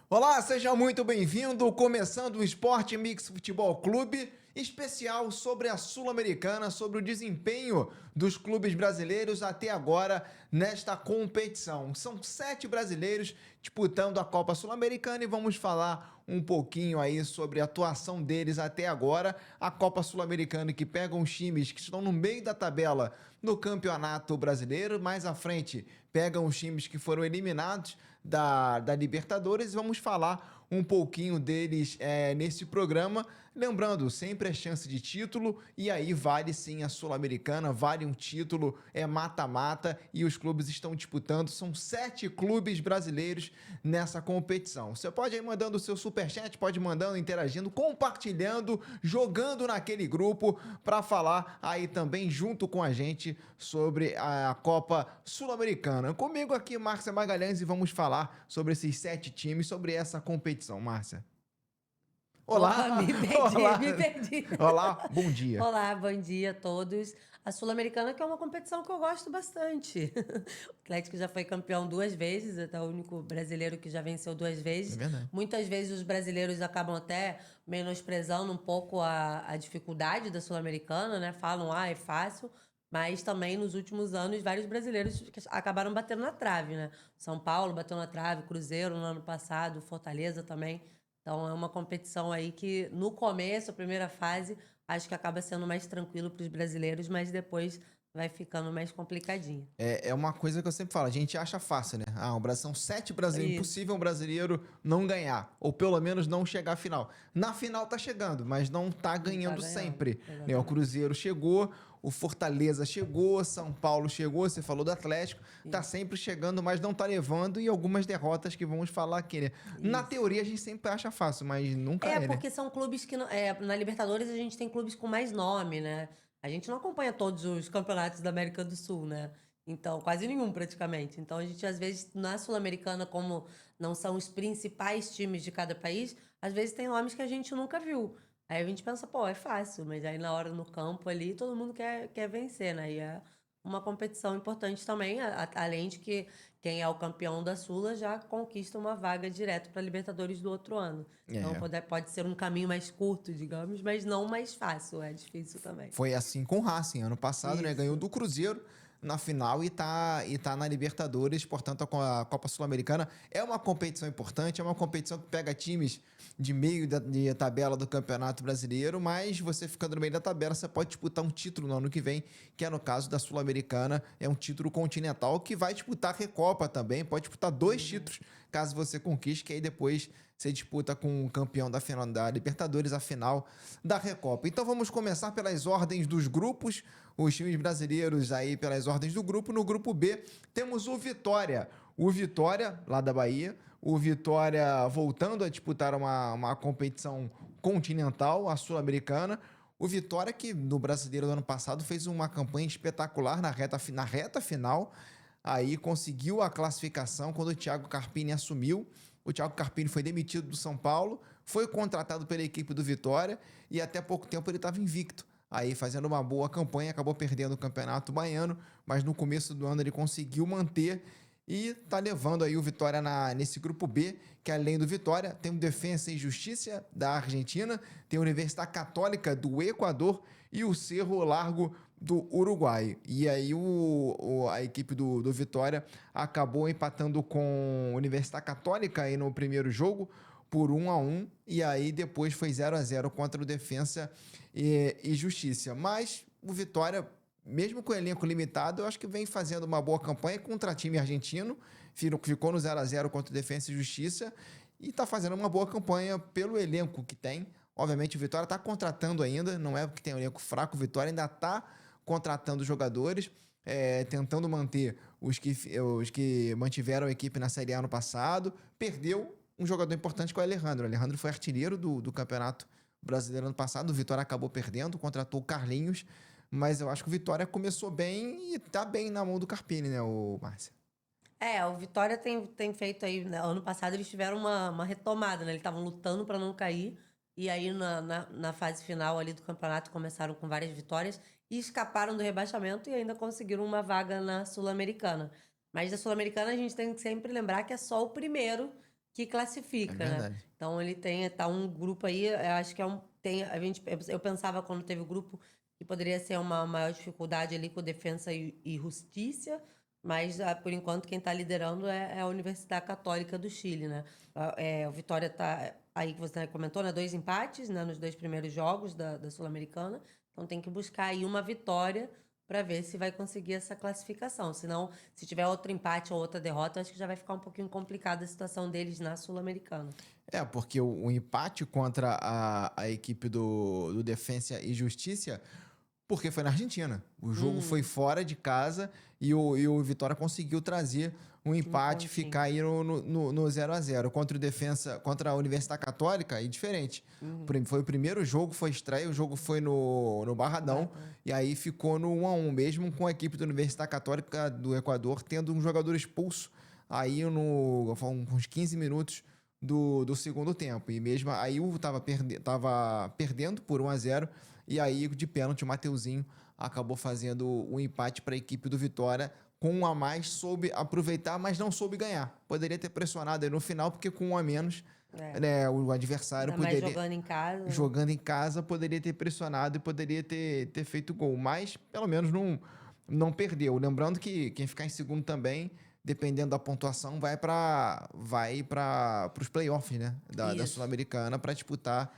Olá, seja muito bem-vindo. Começando o Esporte Mix Futebol Clube, especial sobre a Sul-Americana, sobre o desempenho dos clubes brasileiros até agora nesta competição. São 7 brasileiros disputando a Copa Sul-Americana e vamos falar um pouquinho aí sobre a atuação deles até agora. A Copa Sul-Americana que pega os times que estão no meio da tabela no Campeonato Brasileiro, mais à frente pegam os times que foram eliminados da Libertadores e vamos falar um pouquinho deles nesse programa. Lembrando, sempre é chance de título e aí vale sim a Sul-Americana, vale um título, é mata-mata e os clubes estão disputando. São 7 clubes brasileiros nessa competição. Você pode ir mandando o seu superchat, pode ir mandando, interagindo, compartilhando, jogando naquele grupo para falar aí também junto com a gente sobre a Copa Sul-Americana. Comigo aqui, Márcia Magalhães, e vamos falar sobre esses 7 times, sobre essa competição. Márcia. Opa, Olá! me perdi, Olá! me perdi. Olá, bom dia. Olá, bom dia a todos. A Sul-Americana que é uma competição que eu gosto bastante. O Atlético já foi campeão 2 vezes, até o único brasileiro que já venceu 2 É vezes. verdade. Muitas vezes os brasileiros acabam até menosprezando um pouco a dificuldade da Sul-Americana, né? Falam, é fácil. Mas também nos últimos anos, vários brasileiros acabaram batendo na trave, né? São Paulo bateu na trave, Cruzeiro no ano passado, Fortaleza também. Então é uma competição aí que no começo, a primeira fase, acho que acaba sendo mais tranquilo para os brasileiros, mas depois vai ficando mais complicadinho. É uma coisa que eu sempre falo, a gente acha fácil, né? O Brasil são 7 brasileiros, Isso, impossível um brasileiro não ganhar, ou pelo menos não chegar à final. Na final tá chegando, mas não tá não tá ganhando ganhando. sempre, né? O Exatamente. Cruzeiro chegou, o Fortaleza chegou, São Paulo chegou, você falou do Atlético, tá Isso, sempre chegando, mas não tá levando e algumas derrotas que vamos falar aqui, né? Na isso. teoria a gente sempre acha fácil, mas nunca É, é, né? porque são clubes que. Na Libertadores a gente tem clubes com mais nome, né? A gente não acompanha todos os campeonatos da América do Sul, né? Então, quase nenhum praticamente. Então, a gente, às vezes, na Sul-Americana, como não são os principais times de cada país, às vezes tem nomes que a gente nunca viu. Aí a gente pensa, pô, é fácil, mas aí na hora no campo ali, todo mundo quer vencer, né? E é uma competição importante também, além de que quem é o campeão da Sula já conquista uma vaga direto para a Libertadores do outro ano. Então É. pode ser um caminho mais curto, digamos, mas não mais fácil. É difícil também. Foi assim com o Racing, ano passado, né? Ganhou Isso. do Cruzeiro na final e tá na Libertadores, portanto a Copa Sul-Americana é uma competição importante, é uma competição que pega times de meio de tabela do Campeonato Brasileiro, mas você ficando no meio da tabela, você pode disputar um título no ano que vem, que é no caso da Sul-Americana, é um título continental que vai disputar a Recopa também, pode disputar 2 títulos, caso você conquiste, que aí depois você disputa com o campeão da final da Libertadores a final da Recopa. Então vamos começar pelas ordens dos grupos, os times brasileiros aí pelas ordens do grupo. No grupo B temos o Vitória lá da Bahia, o Vitória voltando a disputar uma competição continental, a Sul-Americana. O Vitória, que no Brasileiro do ano passado fez uma campanha espetacular na reta final, aí conseguiu a classificação quando o Thiago Carpini assumiu. O Thiago Carpini foi demitido do São Paulo, foi contratado pela equipe do Vitória e até pouco tempo ele estava invicto. Aí fazendo uma boa campanha, acabou perdendo o Campeonato Baiano, mas no começo do ano ele conseguiu manter e tá levando aí o Vitória nesse grupo B, que além do Vitória, tem o Defensa e Justiça da Argentina, tem a Universidade Católica do Equador e o Cerro Largo do Uruguai. E aí a equipe do Vitória acabou empatando com a Universidade Católica aí no primeiro jogo por 1-1 e aí depois foi 0-0 contra o Defensa e Justiça. Mas o Vitória, mesmo com o elenco limitado, eu acho que vem fazendo uma boa campanha contra time argentino, ficou no 0-0 contra o Defensa e Justiça e está fazendo uma boa campanha pelo elenco que tem. Obviamente o Vitória está contratando ainda, não é porque tem um elenco fraco, o Vitória ainda está contratando jogadores, tentando manter os que mantiveram a equipe na Série A no passado. Perdeu um jogador importante que é o Alejandro. O Alejandro foi artilheiro do Campeonato Brasileiro ano passado. O Vitória acabou perdendo, contratou o Carlinhos. Mas eu acho que o Vitória começou bem e tá bem na mão do Carpini, né, o Márcia? O Vitória tem feito aí, né? Ano passado eles tiveram uma retomada, né? Eles estavam lutando para não cair. E aí na fase final ali do campeonato começaram com várias vitórias e escaparam do rebaixamento e ainda conseguiram uma vaga na Sul-Americana. Mas da Sul-Americana a gente tem que sempre lembrar que é só o primeiro que É classifica, né? verdade. Então ele tá um grupo aí, eu acho que eu pensava quando teve o grupo que poderia ser uma maior dificuldade ali com Defensa e Justiça, mas por enquanto quem está liderando é a Universidade Católica do Chile, né? O Vitória tá aí que você comentou, né? 2 empates, né? Nos 2 primeiros jogos da Sul-Americana, então tem que buscar aí uma vitória para ver se vai conseguir essa classificação. Senão, se tiver outro empate ou outra derrota, acho que já vai ficar um pouquinho complicada a situação deles na Sul-Americana. Porque o empate contra a equipe do Defensa e Justiça, porque foi na Argentina. O jogo foi fora de casa e o Vitória conseguiu trazer um Um empate, pontinho. ficar aí no 0-0. Contra o Defensa, contra a Universidade Católica, é diferente. Foi o primeiro jogo, foi estreia, o jogo foi no Barradão, Barradão. e aí ficou no 1-1, mesmo com a equipe da Universidade Católica do Equador tendo um jogador expulso aí uns 15 minutos do segundo tempo. E mesmo aí o tava perdendo por 1-0, e aí de pênalti o Mateuzinho acabou fazendo o empate para a equipe do Vitória. Com um a mais, soube aproveitar, mas não soube ganhar. Poderia ter pressionado aí no final, porque com um a menos, É. né, o adversário Ainda mais poderia, jogando em casa, né? jogando em casa, poderia ter pressionado e poderia ter feito gol. Mas, pelo menos, não perdeu. Lembrando que quem ficar em segundo também, dependendo da pontuação, vai para os playoffs, né? Da Isso. Sul-Americana para disputar.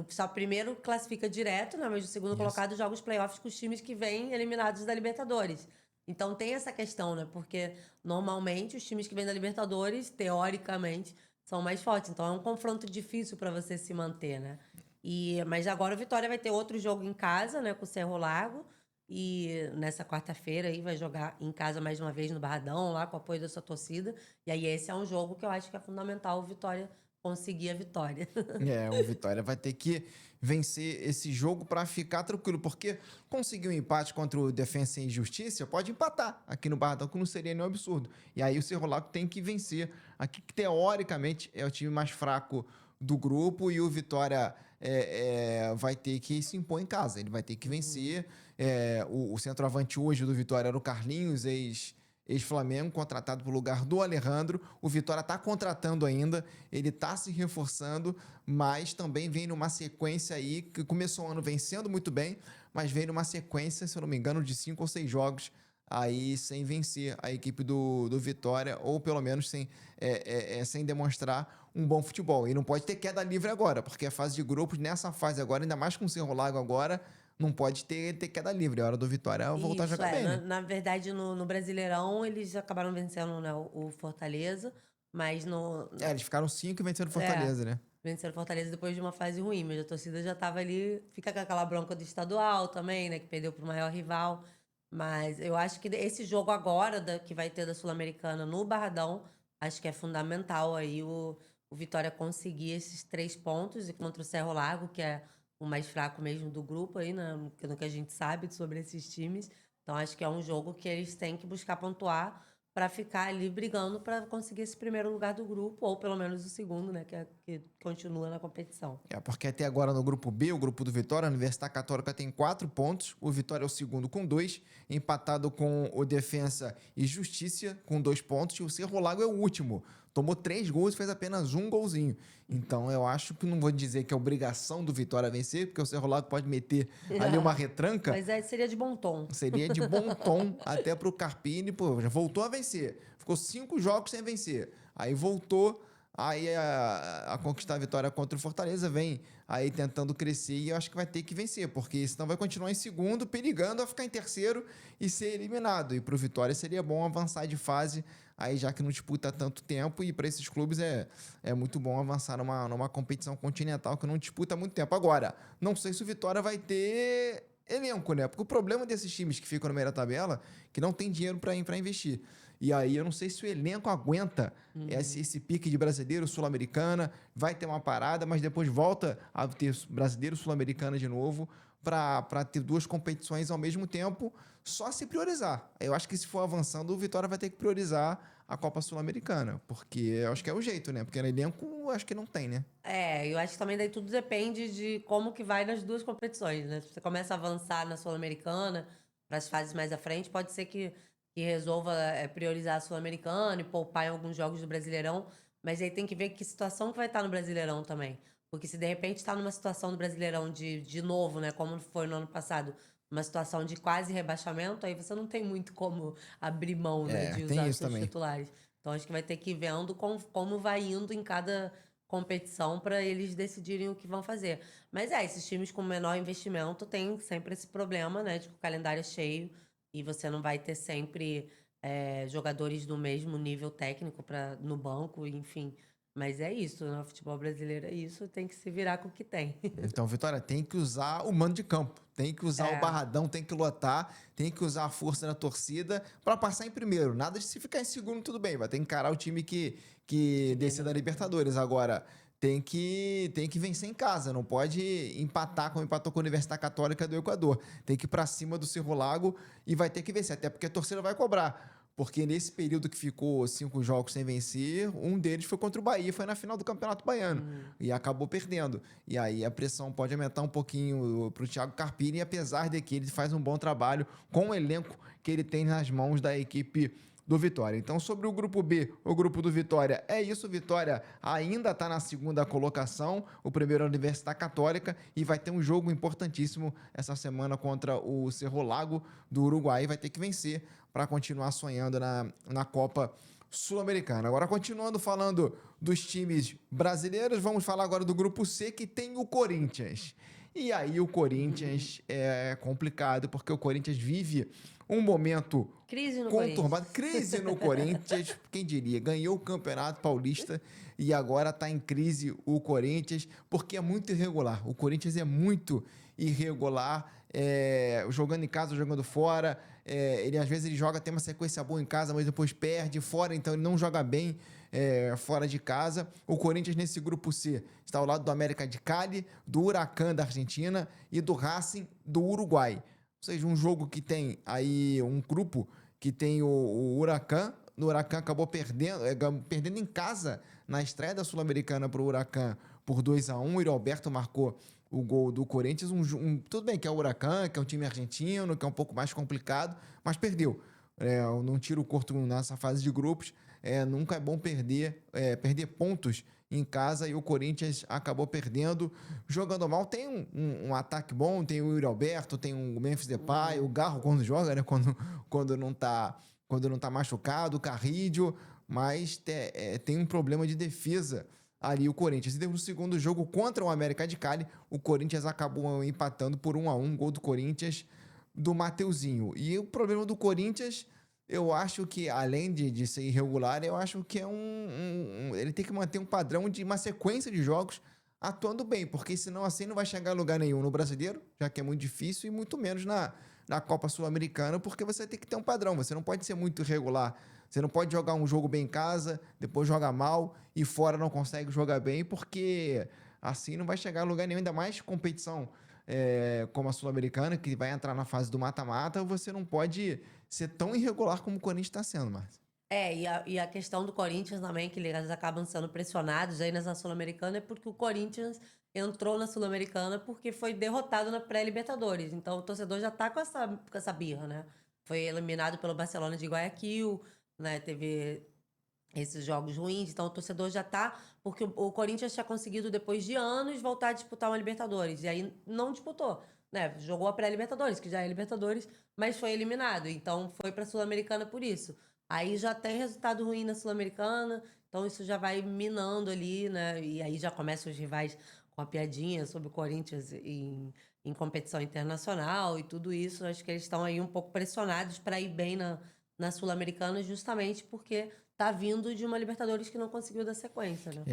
Só primeiro classifica direto, né? Mas o segundo Isso. colocado joga os playoffs com os times que vêm eliminados da Libertadores. Então tem essa questão, né? Porque normalmente os times que vêm da Libertadores, teoricamente, são mais fortes. Então é um confronto difícil para você se manter, né? Mas agora o Vitória vai ter outro jogo em casa, né? Com o Cerro Largo. E nessa quarta-feira aí vai jogar em casa mais uma vez no Barradão, lá com o apoio da sua torcida. E aí esse é um jogo que eu acho que é fundamental o Vitória conseguir a vitória. O Vitória vai ter que vencer esse jogo para ficar tranquilo, porque conseguir um empate contra o Defensa e Justiça pode empatar aqui no Barradão, que não seria nenhum absurdo. E aí o Cerro Largo tem que vencer aqui, que teoricamente é o time mais fraco do grupo, e o Vitória vai ter que se impor em casa, ele vai ter que vencer. O centroavante hoje do Vitória era o Carlinhos, ex-Flamengo, contratado pro lugar do Alejandro. O Vitória tá contratando ainda, ele tá se reforçando, mas também vem numa sequência aí, que começou o ano vencendo muito bem, mas vem numa sequência, se eu não me engano, de 5 ou 6 jogos aí sem vencer a equipe do Vitória, ou pelo menos sem demonstrar um bom futebol. E não pode ter queda livre agora, porque a fase de grupos, nessa fase agora, ainda mais com o Cerro Largo agora, não pode ter queda livre. É hora do Vitória voltar a Isso, jogar bem, Na, né? na verdade, no Brasileirão, eles acabaram vencendo, né, o Fortaleza, mas no. Eles ficaram 5 e venceram É, Fortaleza, né? venceram o Fortaleza depois de uma fase ruim, mas a torcida já tava ali, fica com aquela bronca do estadual também, né, que perdeu pro maior rival. Mas eu acho que esse jogo agora, que vai ter da Sul-Americana no Barradão, acho que é fundamental aí o Vitória conseguir esses 3 pontos, e contra o Cerro Largo, que é o mais fraco mesmo do grupo aí, né, no que a gente sabe sobre esses times. Então acho que é um jogo que eles têm que buscar pontuar para ficar ali brigando para conseguir esse primeiro lugar do grupo, ou pelo menos o segundo, né, que continua na competição. Porque até agora no grupo B, o grupo do Vitória, a Universidade Católica tem 4 pontos. O Vitória é o segundo com 2, empatado com o Defensa e Justiça com 2 pontos. E o Cerro Largo é o último. Tomou 3 gols e fez apenas um golzinho. Então eu acho que não vou dizer que é obrigação do Vitória vencer, porque o Cerro Largo pode meter ali uma retranca. Mas seria de bom tom. Seria de bom tom até pro Carpini, pô, já voltou a vencer. Ficou 5 jogos sem vencer. Aí voltou aí a conquistar a vitória contra o Fortaleza, vem aí tentando crescer, e eu acho que vai ter que vencer, porque senão vai continuar em segundo, perigando a ficar em terceiro e ser eliminado. E pro Vitória seria bom avançar de fase, aí já que não disputa tanto tempo, e para esses clubes é muito bom avançar numa competição continental que não disputa muito tempo. Agora, não sei se o Vitória vai ter elenco, né? Porque o problema desses times que ficam no meio da tabela é que não tem dinheiro para investir. E aí eu não sei se o elenco aguenta esse pique de brasileiro, sul-americana, vai ter uma parada, mas depois volta a ter brasileiro, sul-americana de novo, para ter 2 competições ao mesmo tempo, só se priorizar. Eu acho que se for avançando, o Vitória vai ter que priorizar a Copa Sul-Americana, porque eu acho que é o jeito, né? Porque no elenco eu acho que não tem, né? Eu acho que também daí tudo depende de como que vai nas duas competições, né? Se você começa a avançar na Sul-Americana, para as fases mais à frente, pode ser que que resolva priorizar a Sul-Americana e poupar em alguns jogos do Brasileirão, mas aí tem que ver que situação que vai estar no Brasileirão também. Porque se de repente está numa situação do Brasileirão de novo, né, como foi no ano passado, uma situação de quase rebaixamento, aí você não tem muito como abrir mão, né, de Tem usar os isso seus também. titulares. Então acho que vai ter que ir vendo como vai indo em cada competição para eles decidirem o que vão fazer. Mas esses times com menor investimento têm sempre esse problema, né, de que o calendário é cheio e você não vai ter sempre jogadores do mesmo nível técnico no banco, enfim. Mas é isso, né? O futebol brasileiro é isso, tem que se virar com o que tem. Então, Vitória, tem que usar o mando de campo, tem que usar o É, barradão, tem que lotar, tem que usar a força da torcida para passar em primeiro. Nada de se ficar em segundo, tudo bem, vai ter que encarar o time que descer da ganhou. Libertadores. Agora, tem que vencer em casa, não pode empatar como empatou com a Universidade Católica do Equador. Tem que ir para cima do Cerro Lago e vai ter que vencer, até porque a torcida vai cobrar. Porque nesse período que ficou 5 jogos sem vencer, um deles foi contra o Bahia, foi na final do Campeonato Baiano. Uhum. E acabou perdendo. E aí a pressão pode aumentar um pouquinho para o Thiago Carpini, apesar de que ele faz um bom trabalho com o elenco que ele tem nas mãos da equipe do Vitória. Então, sobre o grupo B, o grupo do Vitória, é isso. O Vitória ainda está na segunda colocação, o primeiro é a Universidade Católica, e vai ter um jogo importantíssimo essa semana contra o Cerro Lago do Uruguai. Vai ter que vencer para continuar sonhando na Copa Sul-Americana. Agora, continuando falando dos times brasileiros, vamos falar agora do grupo C, que tem o Corinthians. E aí o Corinthians é complicado, porque o Corinthians vive um momento Crise no conturbado, Corinthians. crise no Corinthians, quem diria, ganhou o Campeonato Paulista e agora está em crise o Corinthians, porque é muito irregular. O Corinthians é muito irregular, jogando em casa, jogando fora. Ele às vezes ele joga, tem uma sequência boa em casa, mas depois perde fora, então ele não joga bem fora de casa. O Corinthians nesse grupo C está ao lado do América de Cali, do Huracan da Argentina e do Racing do Uruguai. Ou seja, um jogo que tem aí um grupo que tem o Huracan. O Huracan acabou perdendo em casa na estreia da Sul-Americana para o Huracan por 2-1. O Alberto marcou o gol do Corinthians. Tudo bem que é o Huracan, que é um time argentino, que é um pouco mais complicado, mas perdeu. Num tiro curto nessa fase de grupos. Nunca é bom perder pontos em casa, e o Corinthians acabou perdendo, jogando mal. Tem um ataque bom, tem o Yuri Alberto, tem o Memphis Depay, o Garro quando joga, né? Quando não tá machucado, o Carrídio, mas tem um problema de defesa ali o Corinthians. E no segundo jogo contra o América de Cali, o Corinthians acabou empatando por 1-1, gol do Corinthians do Mateuzinho. E o problema do Corinthians, eu acho que, além de ser irregular, eu acho que ele tem que manter um padrão de uma sequência de jogos atuando bem, porque senão assim não vai chegar a lugar nenhum no Brasileiro, já que é muito difícil, e muito menos na Copa Sul-Americana, porque você tem que ter um padrão, você não pode ser muito irregular. Você não pode jogar um jogo bem em casa, depois joga mal e fora não consegue jogar bem, porque assim não vai chegar a lugar nenhum, ainda mais competição como a Sul-Americana, que vai entrar na fase do mata-mata. Você não pode ser tão irregular como o Corinthians está sendo, Márcio. E a questão do Corinthians também, que eles acabam sendo pressionados aí nessa Sul-Americana, é porque o Corinthians entrou na Sul-Americana porque foi derrotado na pré-Libertadores. Então o torcedor já tá com essa birra, né? Foi eliminado pelo Barcelona de Guayaquil, né? Teve esses jogos ruins, então o torcedor já tá. Porque o Corinthians tinha conseguido, depois de anos, voltar a disputar uma Libertadores. E aí não disputou, né? Jogou a pré-Libertadores, que já é Libertadores, mas foi eliminado. Então foi pra Sul-Americana por isso. Aí já tem resultado ruim na Sul-Americana, então isso já vai minando ali, né? E aí já começam os rivais com a piadinha sobre o Corinthians em competição internacional e tudo isso. Acho que eles estão aí um pouco pressionados para ir bem na Sul-Americana, justamente porque tá vindo de uma Libertadores que não conseguiu dar sequência, né?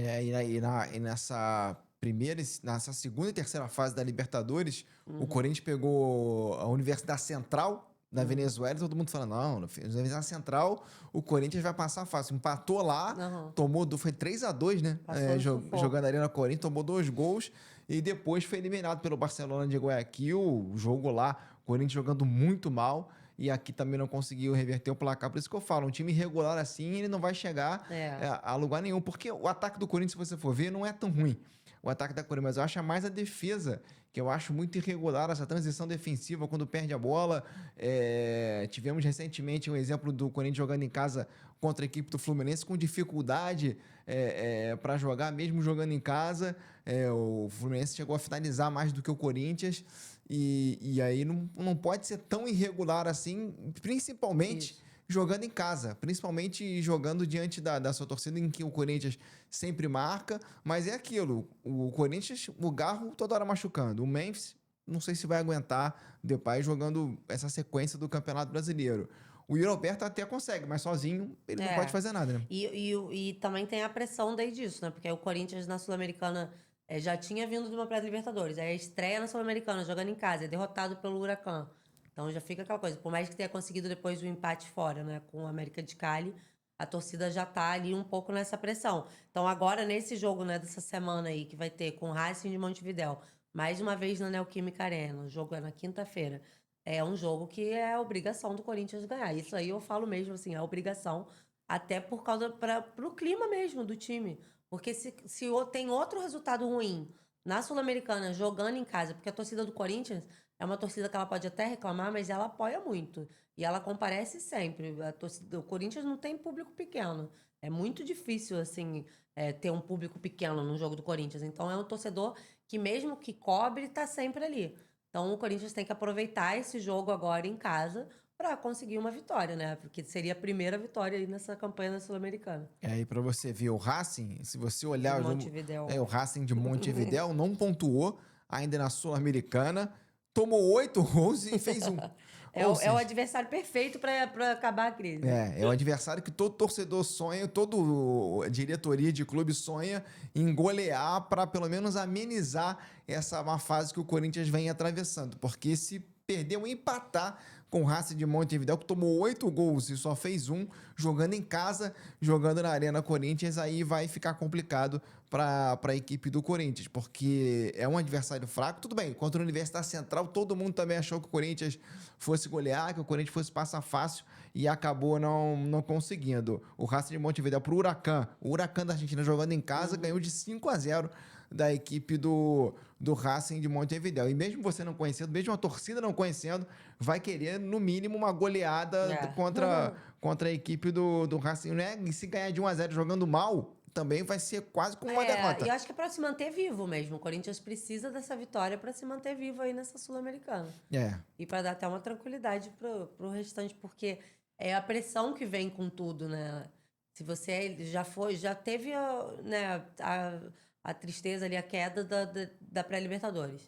Nessa segunda e terceira fase da Libertadores, o Uhum. Corinthians pegou a Universidade Central da Venezuela, e todo mundo falando, não, na Universidade Central, o Corinthians vai passar fácil. Empatou lá, Aham. foi 3-2, né? Passou no sufoco. Jogando ali na Corinthians, tomou 2 gols e depois foi eliminado pelo Barcelona de Guayaquil. O jogo lá, o Corinthians jogando muito mal, e aqui também não conseguiu reverter o placar. Por isso que eu falo, um time irregular assim, ele não vai chegar a lugar nenhum, porque o ataque do Corinthians, se você for ver, não é tão ruim. O ataque da Corinthians, mas eu acho mais a defesa que eu acho muito irregular essa transição defensiva quando perde a bola. Tivemos recentemente um exemplo do Corinthians jogando em casa contra a equipe do Fluminense com dificuldade para jogar, mesmo jogando em casa. O Fluminense chegou a finalizar mais do que o Corinthians. E aí não pode ser tão irregular assim, principalmente Isso. jogando em casa, principalmente jogando diante da sua torcida, em que o Corinthians sempre marca, mas é aquilo, o Corinthians, o Garro toda hora machucando, o Memphis, não sei se vai aguentar o Depay jogando essa sequência do Campeonato Brasileiro. O Yuri Alberto até consegue, mas sozinho ele não pode É. fazer nada, né? E também tem a pressão daí disso, né? Porque aí o Corinthians na Sul-Americana já tinha vindo de uma pré-Libertadores. Aí a estreia na Sul-Americana, jogando em casa, é derrotado pelo Huracan. Então já fica aquela coisa. Por mais que tenha conseguido depois o empate fora, né? Com o América de Cali, a torcida já tá ali um pouco nessa pressão. Então agora, nesse jogo, né, dessa semana aí, que vai ter com o Racing de Montevidéu, mais uma vez na Neoquímica Arena, o jogo é na quinta-feira. É um jogo que é obrigação do Corinthians ganhar. Isso aí eu falo mesmo, assim, é obrigação até por causa pro clima mesmo do time. Porque se tem outro resultado ruim na Sul-Americana jogando em casa, porque a torcida do Corinthians é uma torcida que ela pode até reclamar, mas ela apoia muito. E ela comparece sempre. A torcida, o Corinthians não tem público pequeno. É muito difícil, assim, ter um público pequeno no jogo do Corinthians. Então é um torcedor que, mesmo que cobre, tá sempre ali. Então o Corinthians tem que aproveitar esse jogo agora em casa para conseguir uma vitória, né? Porque seria a primeira vitória aí nessa campanha da Sul-Americana. Aí para você ver o Racing, se você De olhar Montevidéu. o Racing de Montevidéu não pontuou ainda na Sul-Americana, tomou 8 gols e fez um. É Ou o seja, adversário perfeito para acabar a crise. é o adversário que todo torcedor sonha, toda diretoria de clube sonha em golear para pelo menos amenizar essa má fase que o Corinthians vem atravessando. Porque se perder ou empatar com o Racing de Montevidéu, que tomou 8 gols e só fez um, jogando em casa, jogando na Arena Corinthians, aí vai ficar complicado para a equipe do Corinthians, porque é um adversário fraco. Tudo bem, contra a Universidade Central, todo mundo também achou que o Corinthians fosse golear, que o Corinthians fosse passar fácil e acabou não conseguindo. O Racing de Montevidéu para o Huracan da Argentina jogando em casa, ganhou de 5-0 da equipe do Racing de Montevidéu. E mesmo você não conhecendo, mesmo a torcida não conhecendo, vai querer, no mínimo, uma goleada contra a equipe do Racing, né? E se ganhar de 1-0 jogando mal, também vai ser quase como uma derrota. E eu acho que é para se manter vivo mesmo. O Corinthians precisa dessa vitória para se manter vivo aí nessa Sul-Americana. E para dar até uma tranquilidade pro restante, porque é a pressão que vem com tudo, né? Se você já teve né, a tristeza ali, a queda da pré-Libertadores.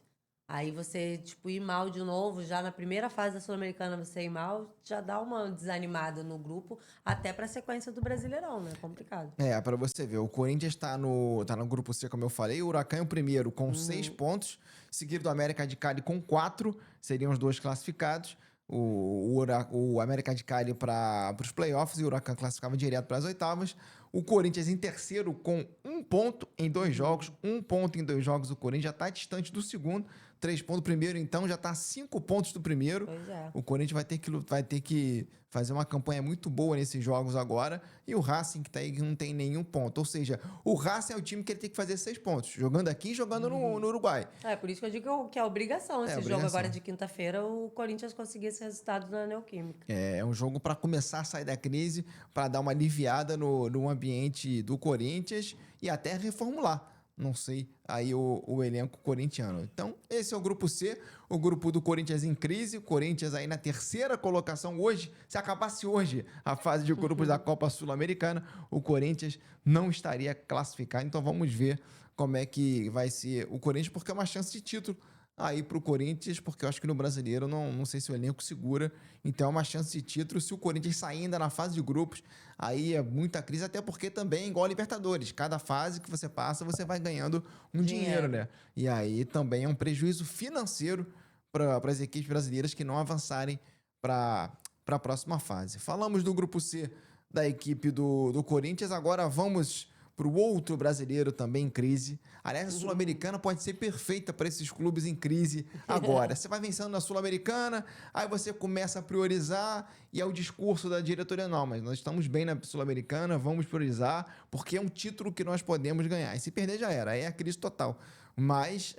Aí você, tipo, ir mal de novo, já na primeira fase da Sul-Americana você ir mal, já dá uma desanimada no grupo, até pra sequência do Brasileirão, né? Complicado. Para você ver, o Corinthians tá no grupo C, como eu falei, o Huracan é o primeiro com 6 pontos, seguido do América de Cali com 4, seriam os dois classificados. O América de Cali para os playoffs e o Huracan classificava direto para as oitavas. O Corinthians em terceiro com 1 ponto em 2 jogos. 1 ponto em 2 jogos. O Corinthians já está distante do segundo. 3 pontos do primeiro, então já está 5 pontos do primeiro. Pois é. O Corinthians vai ter que fazer uma campanha muito boa nesses jogos agora. E o Racing, que tá aí, não tem nenhum ponto. Ou seja, o Racing é o time que ele tem que fazer 6 pontos. Jogando aqui e jogando no Uruguai. Por isso que eu digo que é obrigação esse jogo obrigação. agora de quinta-feira, o Corinthians conseguir esse resultado na Neoquímica. É um jogo para começar a sair da crise, para dar uma aliviada no ambiente do Corinthians e até reformular. Não sei, aí o elenco corintiano. Então, esse é o grupo C, o grupo do Corinthians em crise, o Corinthians aí na terceira colocação hoje. Se acabasse hoje a fase de grupos da Copa Sul-Americana, o Corinthians não estaria classificado. Então, vamos ver como é que vai ser o Corinthians, porque é uma chance de título aí pro Corinthians, porque eu acho que no Brasileiro não sei se o elenco segura, então é uma chance de título. Se o Corinthians sair ainda na fase de grupos, aí é muita crise, até porque também é igual a Libertadores, cada fase que você passa, você vai ganhando um dinheiro, né? E aí também é um prejuízo financeiro para as equipes brasileiras que não avançarem para a próxima fase. Falamos do grupo C da equipe do Corinthians, agora vamos para o outro brasileiro também em crise. Aliás, a Sul-Americana pode ser perfeita para esses clubes em crise agora. Você vai vencendo na Sul-Americana, aí você começa a priorizar e é o discurso da diretoria, não, mas nós estamos bem na Sul-Americana, vamos priorizar, porque é um título que nós podemos ganhar. E se perder já era, aí é a crise total. Mas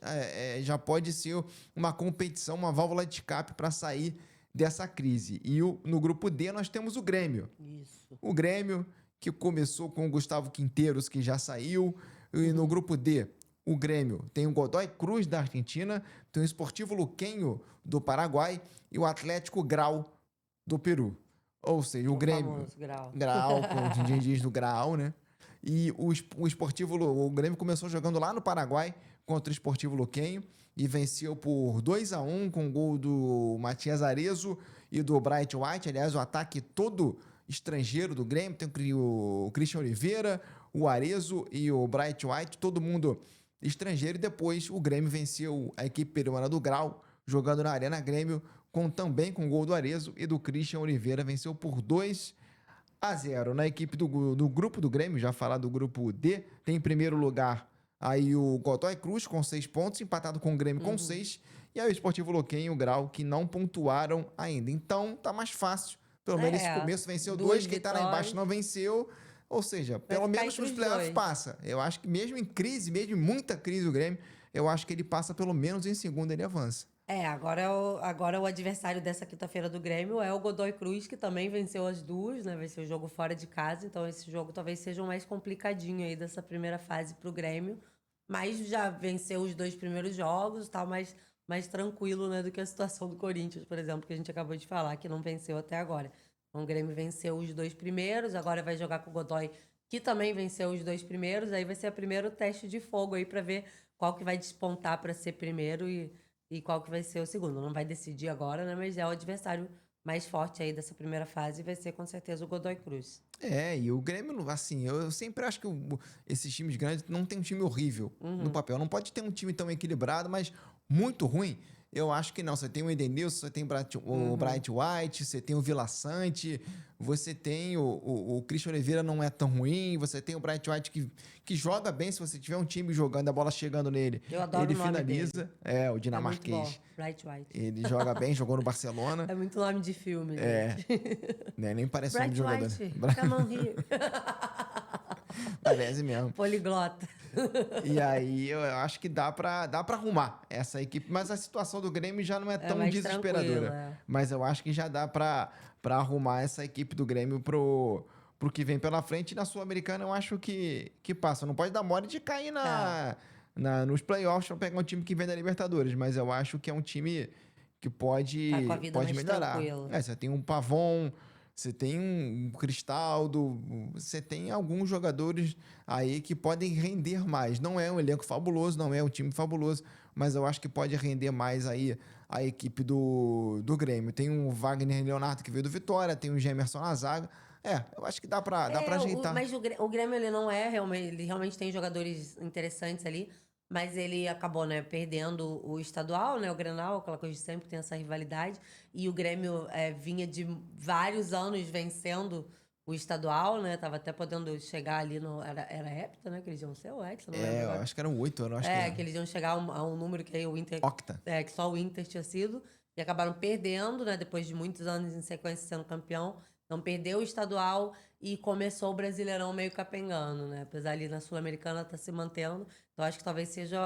já pode ser uma competição, uma válvula de escape para sair dessa crise. E no grupo D nós temos o Grêmio. Isso. O Grêmio, que começou com o Gustavo Quinteiros, que já saiu. E no grupo D, o Grêmio tem o Godoy Cruz, da Argentina, tem o Sportivo Luquenho, do Paraguai, e o Atlético Grau, do Peru. Ou seja, o Grêmio... Grau. Grau, como a gente diz do Grau, né? E o Grêmio começou jogando lá no Paraguai contra o Sportivo Luquenho e venceu por 2-1 com o gol do Matias Arezzo e do Bright White. Aliás, o ataque todo estrangeiro do Grêmio, tem o Christian Oliveira, o Arezzo e o Bright White, todo mundo estrangeiro. E depois o Grêmio venceu a equipe peruana do Grau, jogando na Arena Grêmio, também com o gol do Arezzo e do Christian Oliveira, venceu por 2-0. Na equipe do grupo do Grêmio, já falar do grupo D, tem em primeiro lugar aí o Godoy Cruz com 6 pontos, empatado com o Grêmio com 6, e aí o Sportivo Luquenho e o Grau, que não pontuaram ainda. Então tá mais fácil. Pelo menos esse começo venceu 2, quem tá lá embaixo não venceu. Ou seja, pelo menos nos playoffs passa. Eu acho que mesmo em crise, mesmo em muita crise do Grêmio, eu acho que ele passa pelo menos em segundo, ele avança. Agora o adversário dessa quinta-feira do Grêmio é o Godoy Cruz, que também venceu as duas, né? Venceu o jogo fora de casa, então esse jogo talvez seja o mais complicadinho aí dessa primeira fase pro Grêmio. Mas já venceu os 2 primeiros jogos, tá mais tranquilo, né, do que a situação do Corinthians, por exemplo, que a gente acabou de falar, que não venceu até agora. Então, o Grêmio venceu os 2 primeiros, agora vai jogar com o Godoy, que também venceu os 2 primeiros, aí vai ser o primeiro teste de fogo aí para ver qual que vai despontar para ser primeiro e qual que vai ser o segundo. Não vai decidir agora, né, mas é o adversário mais forte aí dessa primeira fase vai ser com certeza o Godoy Cruz. E o Grêmio, assim, eu sempre acho que esses times grandes não tem um time horrível no papel. Não pode ter um time tão equilibrado, mas muito ruim. Eu acho que não. Você tem o Edenilson, você tem o Bright White, você tem o Vila Sante, você tem o Christian Oliveira, não é tão ruim, você tem o Bright White que joga bem. Se você tiver um time jogando, a bola chegando nele, eu adoro ele o nome finaliza. Dele. O dinamarquês. É muito bom. Bright White. Ele joga bem, jogou no Barcelona. É muito nome de filme, gente. Nem parece Bright nome de White, jogador. come on here. Parece mesmo. Poliglota. E aí eu acho que dá pra arrumar essa equipe, mas a situação do Grêmio já não é tão desesperadora. Mas eu acho que já dá pra arrumar essa equipe do Grêmio pro que vem pela frente. E na Sul-Americana eu acho que passa. Não pode dar mole de cair nos playoffs pra pegar um time que vem da Libertadores, mas eu acho que é um time que pode melhorar. Você tem um Pavon, você tem um Cristaldo, você tem alguns jogadores aí que podem render mais. Não é um elenco fabuloso, não é um time fabuloso, mas eu acho que pode render mais aí a equipe do Grêmio. Tem o Wagner Leonardo, que veio do Vitória, tem o Gemerson na zaga. Eu acho que dá pra ajeitar. Mas o Grêmio, ele não é realmente... Ele realmente tem jogadores interessantes ali, mas ele acabou, né, perdendo o estadual, né, o Grenal, aquela coisa de sempre tem essa rivalidade. E o Grêmio vinha de vários anos vencendo o estadual, né? Tava até podendo chegar ali no... Era hepta, né? Que eles iam ser o hexa, não lembro agora. Eu acho que eram 8, eu não acho que eles iam chegar a um número que aí o Inter... Octa. Que só o Inter tinha sido. E acabaram perdendo, né? Depois de muitos anos em sequência sendo campeão. Então, perdeu o estadual e começou o Brasileirão meio capengando, né? Apesar ali na Sul-Americana tá se mantendo. Então, acho que talvez seja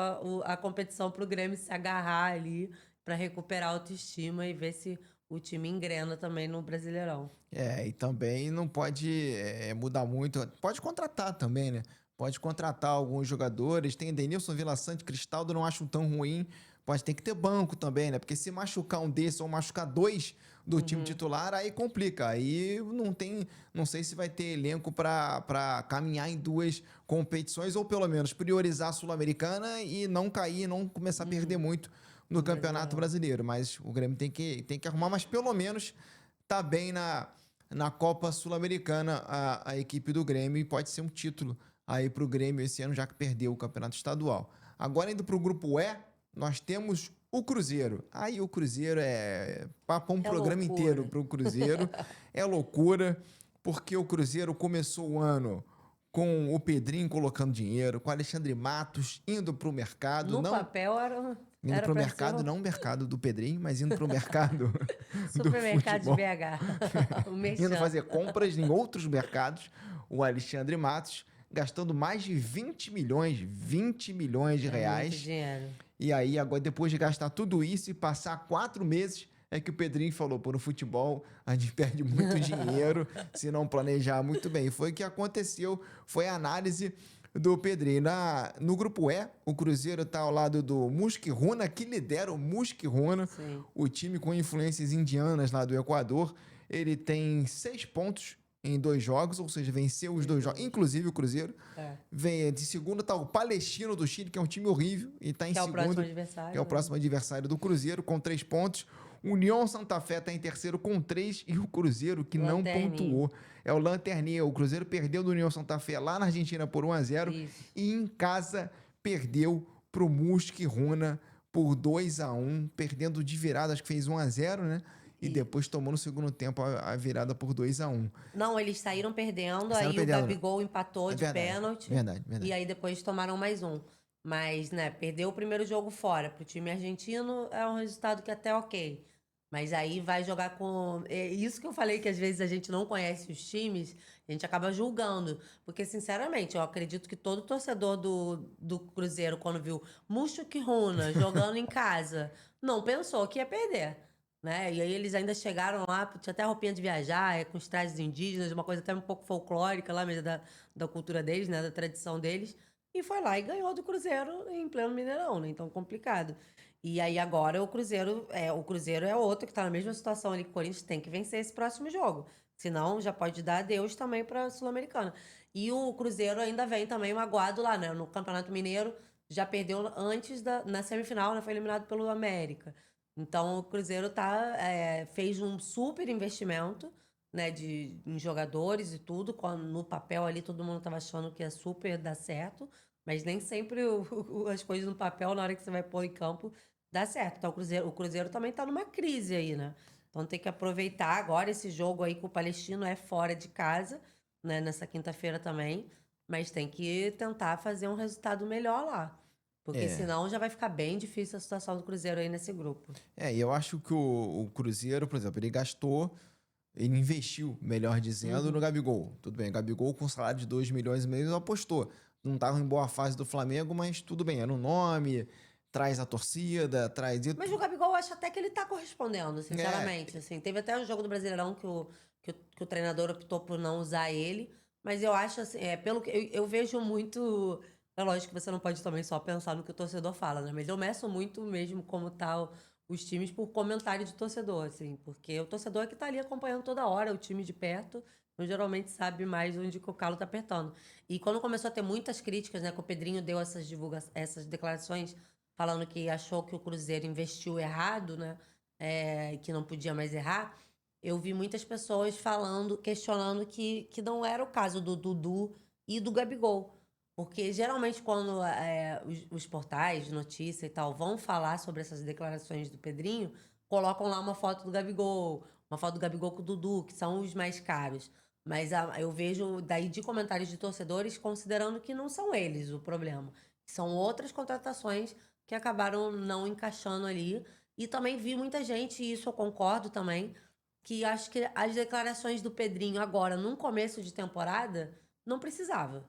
a competição pro Grêmio se agarrar ali para recuperar a autoestima e ver se o time engrena também no Brasileirão. E também não pode mudar muito. Pode contratar também, né? Pode contratar alguns jogadores. Tem Denilson, Vila Sante, Cristaldo, não acho tão ruim. Pode ter que ter banco também, né? Porque se machucar um desses ou machucar 2 do time titular, aí complica. Aí não sei se vai ter elenco para caminhar em 2 competições ou pelo menos priorizar a Sul-Americana e não cair, não começar a perder muito no Campeonato Brasileiro. Mas o Grêmio tem que arrumar, mas pelo menos tá bem na Copa Sul-Americana a equipe do Grêmio e pode ser um título aí pro Grêmio esse ano, já que perdeu o Campeonato Estadual. Agora indo pro grupo E, nós temos o Cruzeiro. Aí o Cruzeiro um programa loucura. inteiro pro Cruzeiro. É loucura, porque o Cruzeiro começou o ano com o Pedrinho colocando dinheiro, com o Alexandre Matos indo para o mercado. No não papel Indo era para o pra mercado, ser não o mercado do Pedrinho, mas indo para o mercado do supermercado de futebol. BH. O Indo Merchan. fazer compras em outros mercados, o Alexandre Matos gastando mais de 20 milhões de É muito reais. dinheiro. E aí, agora, depois de gastar tudo isso e passar 4 meses, é que o Pedrinho falou, pô, no futebol a gente perde muito dinheiro se não planejar muito bem. Foi o que aconteceu, foi a análise do Pedrinho. No grupo E, o Cruzeiro está ao lado do Musquiruna, que lidera o Musquiruna, Sim. o time com influências indianas lá do Equador. Ele tem 6 pontos em 2 jogos, ou seja, venceu os 2 jogos, inclusive o Cruzeiro. É. Vem de segundo está o Palestino do Chile, que é um time horrível, e está em Que é o próximo segundo, adversário. que é o né? próximo adversário do Cruzeiro, com 3 pontos. União Santa Fé está em terceiro com 3 e o Cruzeiro, que não Lanterninha. pontuou, é o Lanterninha. O Cruzeiro perdeu do União Santa Fé lá na Argentina por 1-0 Isso. e em casa perdeu para o Musquiruna por 2-1, perdendo de virada, acho que fez 1-0, né? E depois tomou no segundo tempo a virada por 2-1. Não, eles saíram perdendo, Saíram aí perdendo, o Gabigol empatou de verdade, pênalti. verdade, verdade. E aí depois tomaram mais um. Mas, né, perdeu o primeiro jogo fora. Pro time argentino é um resultado que até ok. Mas aí vai jogar com. É isso que eu falei que às vezes a gente não conhece os times, a gente acaba julgando. Porque, sinceramente, eu acredito que todo torcedor do Cruzeiro, quando viu Musquiruna jogando em casa, não pensou que ia perder. Né? E aí eles ainda chegaram lá, tinha até roupinha de viajar, com os trajes indígenas, uma coisa até um pouco folclórica lá mesmo da cultura deles, né? Da tradição deles. E foi lá e ganhou do Cruzeiro em pleno Mineirão, né? Então, complicado. E aí agora o Cruzeiro é outro que tá na mesma situação ali que o Corinthians tem que vencer esse próximo jogo. Senão já pode dar adeus também pra Sul-Americana. E o Cruzeiro ainda vem também magoado lá, né? No Campeonato Mineiro já perdeu antes na semifinal, né? Foi eliminado pelo América. Então o Cruzeiro fez um super investimento, né, em jogadores e tudo. Quando no papel ali todo mundo tava achando que ia super dar certo, mas nem sempre as coisas no papel, na hora que você vai pôr em campo, dá certo. Então o Cruzeiro também tá numa crise aí, né? Então tem que aproveitar agora esse jogo aí com o Palestino é fora de casa, né, nessa quinta-feira também, mas tem que tentar fazer um resultado melhor lá. Porque É. senão já vai ficar bem difícil a situação do Cruzeiro aí nesse grupo. E eu acho que o Cruzeiro, por exemplo, ele investiu, melhor dizendo, no Gabigol. Tudo bem, o Gabigol com salário de 2 milhões e meio apostou. Não estava em boa fase do Flamengo, mas tudo bem, era um nome, traz a torcida, traz... Mas o Gabigol, eu acho até que ele tá correspondendo, sinceramente. Assim, teve até um jogo do Brasileirão que o treinador optou por não usar ele. Mas eu acho assim, pelo que eu vejo muito. É lógico que você não pode também só pensar no que o torcedor fala, né? Mas eu meço muito mesmo como tá os times por comentário de torcedor, assim. Porque o torcedor é que tá ali acompanhando toda hora o time de perto. Então, geralmente sabe mais onde que o calo tá apertando. E quando começou a ter muitas críticas, né? Que o Pedrinho deu essas declarações falando que achou que o Cruzeiro investiu errado, né? Que não podia mais errar. Eu vi muitas pessoas questionando que não era o caso do Dudu e do Gabigol. Porque geralmente quando os portais de notícia e tal vão falar sobre essas declarações do Pedrinho, colocam lá uma foto do Gabigol, uma foto do Gabigol com o Dudu, que são os mais caros. Mas eu vejo daí de comentários de torcedores considerando que não são eles o problema. São outras contratações que acabaram não encaixando ali. E também vi muita gente, e isso eu concordo também, que acho que as declarações do Pedrinho agora, num começo de temporada, não precisava.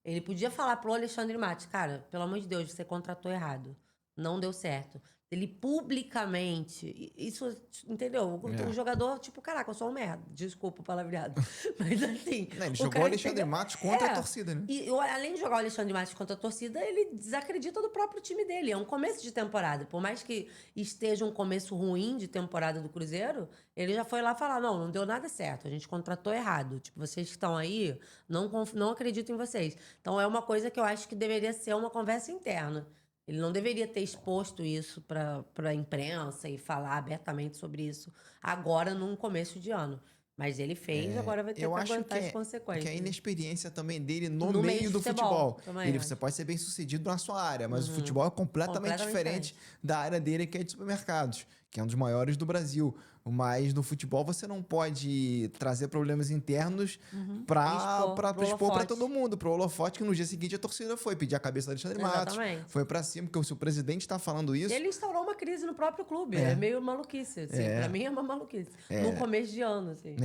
Ele podia falar pro Alexandre Matos, cara, pelo amor de Deus, você contratou errado. Não deu certo. Ele publicamente, isso, entendeu? O jogador, tipo, caraca, eu sou um merda. Desculpa o palavreado. Mas assim. Não, ele o jogou o cara Alexandre entendeu? Matos contra a torcida, né? E além de jogar o Alexandre Matos contra a torcida, ele desacredita do próprio time dele. É um começo de temporada. Por mais que esteja um começo ruim de temporada do Cruzeiro, ele já foi lá falar: não deu nada certo, a gente contratou errado. Tipo, vocês que estão aí, não acredito em vocês. Então é uma coisa que eu acho que deveria ser uma conversa interna. Ele não deveria ter exposto isso para a imprensa e falar abertamente sobre isso agora, num começo de ano. Mas ele fez, agora vai ter Eu que acho aguentar as que a consequências. inexperiência também dele no No meio meio de do futebol. também Você acho. pode ser bem sucedido na sua área, mas o futebol é completamente Completamente diferente diferente. da área dele, que é de supermercados. que é um dos maiores do Brasil. Mas no futebol você não pode trazer problemas internos para Pro expor para holofote. todo mundo, pro holofote, que no dia seguinte a torcida foi pedir a cabeça do Alexandre Matos, Exatamente. foi para cima, porque se o presidente está falando isso... Ele instaurou uma crise no próprio clube. É meio maluquice, assim. Pra mim é uma maluquice. No começo de ano, assim.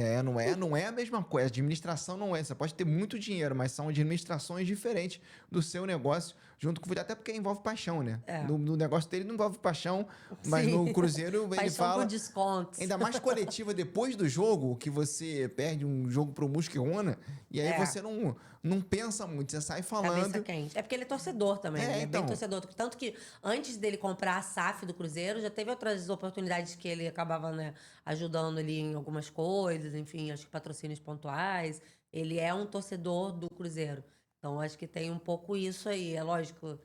Não é a mesma coisa. A administração não é. Você pode ter muito dinheiro, mas são administrações diferentes do seu negócio, junto com o futebol, até porque envolve paixão, né? No negócio dele não envolve paixão, mas Sim. no Cruzeiro ele Paixão fala... por descontos. Ainda mais coletiva depois do jogo, que você perde um jogo pro Mosquirona, e aí você não pensa muito, você sai falando... Cabeça quente. É porque ele é torcedor também, ele é então. bem torcedor. Tanto que antes dele comprar a SAF do Cruzeiro, já teve outras oportunidades que ele acabava, né, ajudando ali em algumas coisas, enfim, acho que patrocínios pontuais. Ele é um torcedor do Cruzeiro. Então, acho que tem um pouco isso aí. É lógico,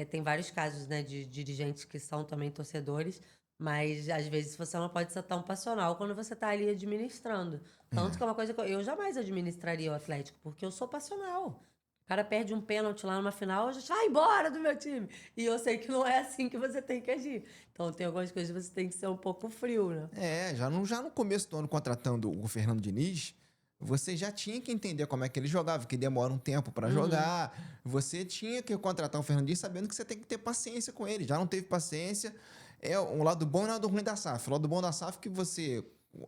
tem vários casos, né, de dirigentes que são também torcedores, mas às vezes você não pode ser tão passional quando você está ali administrando. Tanto que é uma coisa que eu jamais administraria o Atlético, porque eu sou passional. O cara perde um pênalti lá numa final, eu já vai embora do meu time. E eu sei que não é assim que você tem que agir. Então tem algumas coisas que você tem que ser um pouco frio, né? Já no começo do ano, contratando o Fernando Diniz, você já tinha que entender como é que ele jogava, que demora um tempo para jogar. Você tinha que contratar o Fernando Diniz sabendo que você tem que ter paciência com ele. Já não teve paciência. É um lado bom e um lado ruim da SAF. O lado bom da SAF é que você,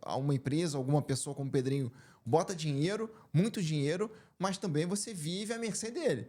uma empresa, alguma pessoa como o Pedrinho, bota dinheiro, muito dinheiro, mas também você vive à mercê dele.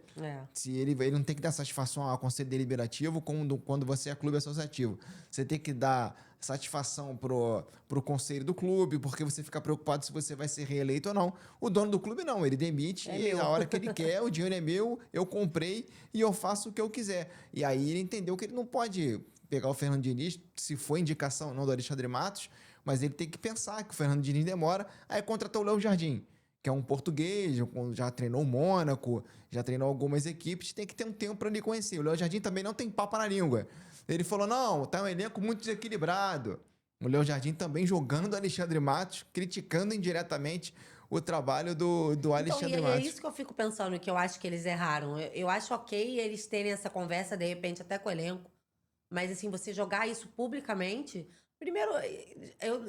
Se ele não tem que dar satisfação ao conselho deliberativo quando você é clube associativo. Você tem que dar satisfação pro conselho do clube, porque você fica preocupado se você vai ser reeleito ou não. O dono do clube não, ele demite a hora que ele quer, o dinheiro é meu, eu comprei e eu faço o que eu quiser. E aí ele entendeu que ele não pode pegar o Fernando Diniz, se for indicação não do Alexandre Matos, mas ele tem que pensar que o Fernando Diniz demora, aí contratou o Léo Jardim, que é um português, já treinou o Mônaco, já treinou algumas equipes, tem que ter um tempo para ele conhecer. O Léo Jardim também não tem papo na língua. Ele falou, não, tá um elenco muito desequilibrado. O Léo Jardim também jogando o Alexandre Matos, criticando indiretamente o trabalho do Alexandre Matos. É isso que eu fico pensando, que eu acho que eles erraram. Eu acho ok eles terem essa conversa, de repente, até com o elenco, mas, assim, você jogar isso publicamente... Primeiro,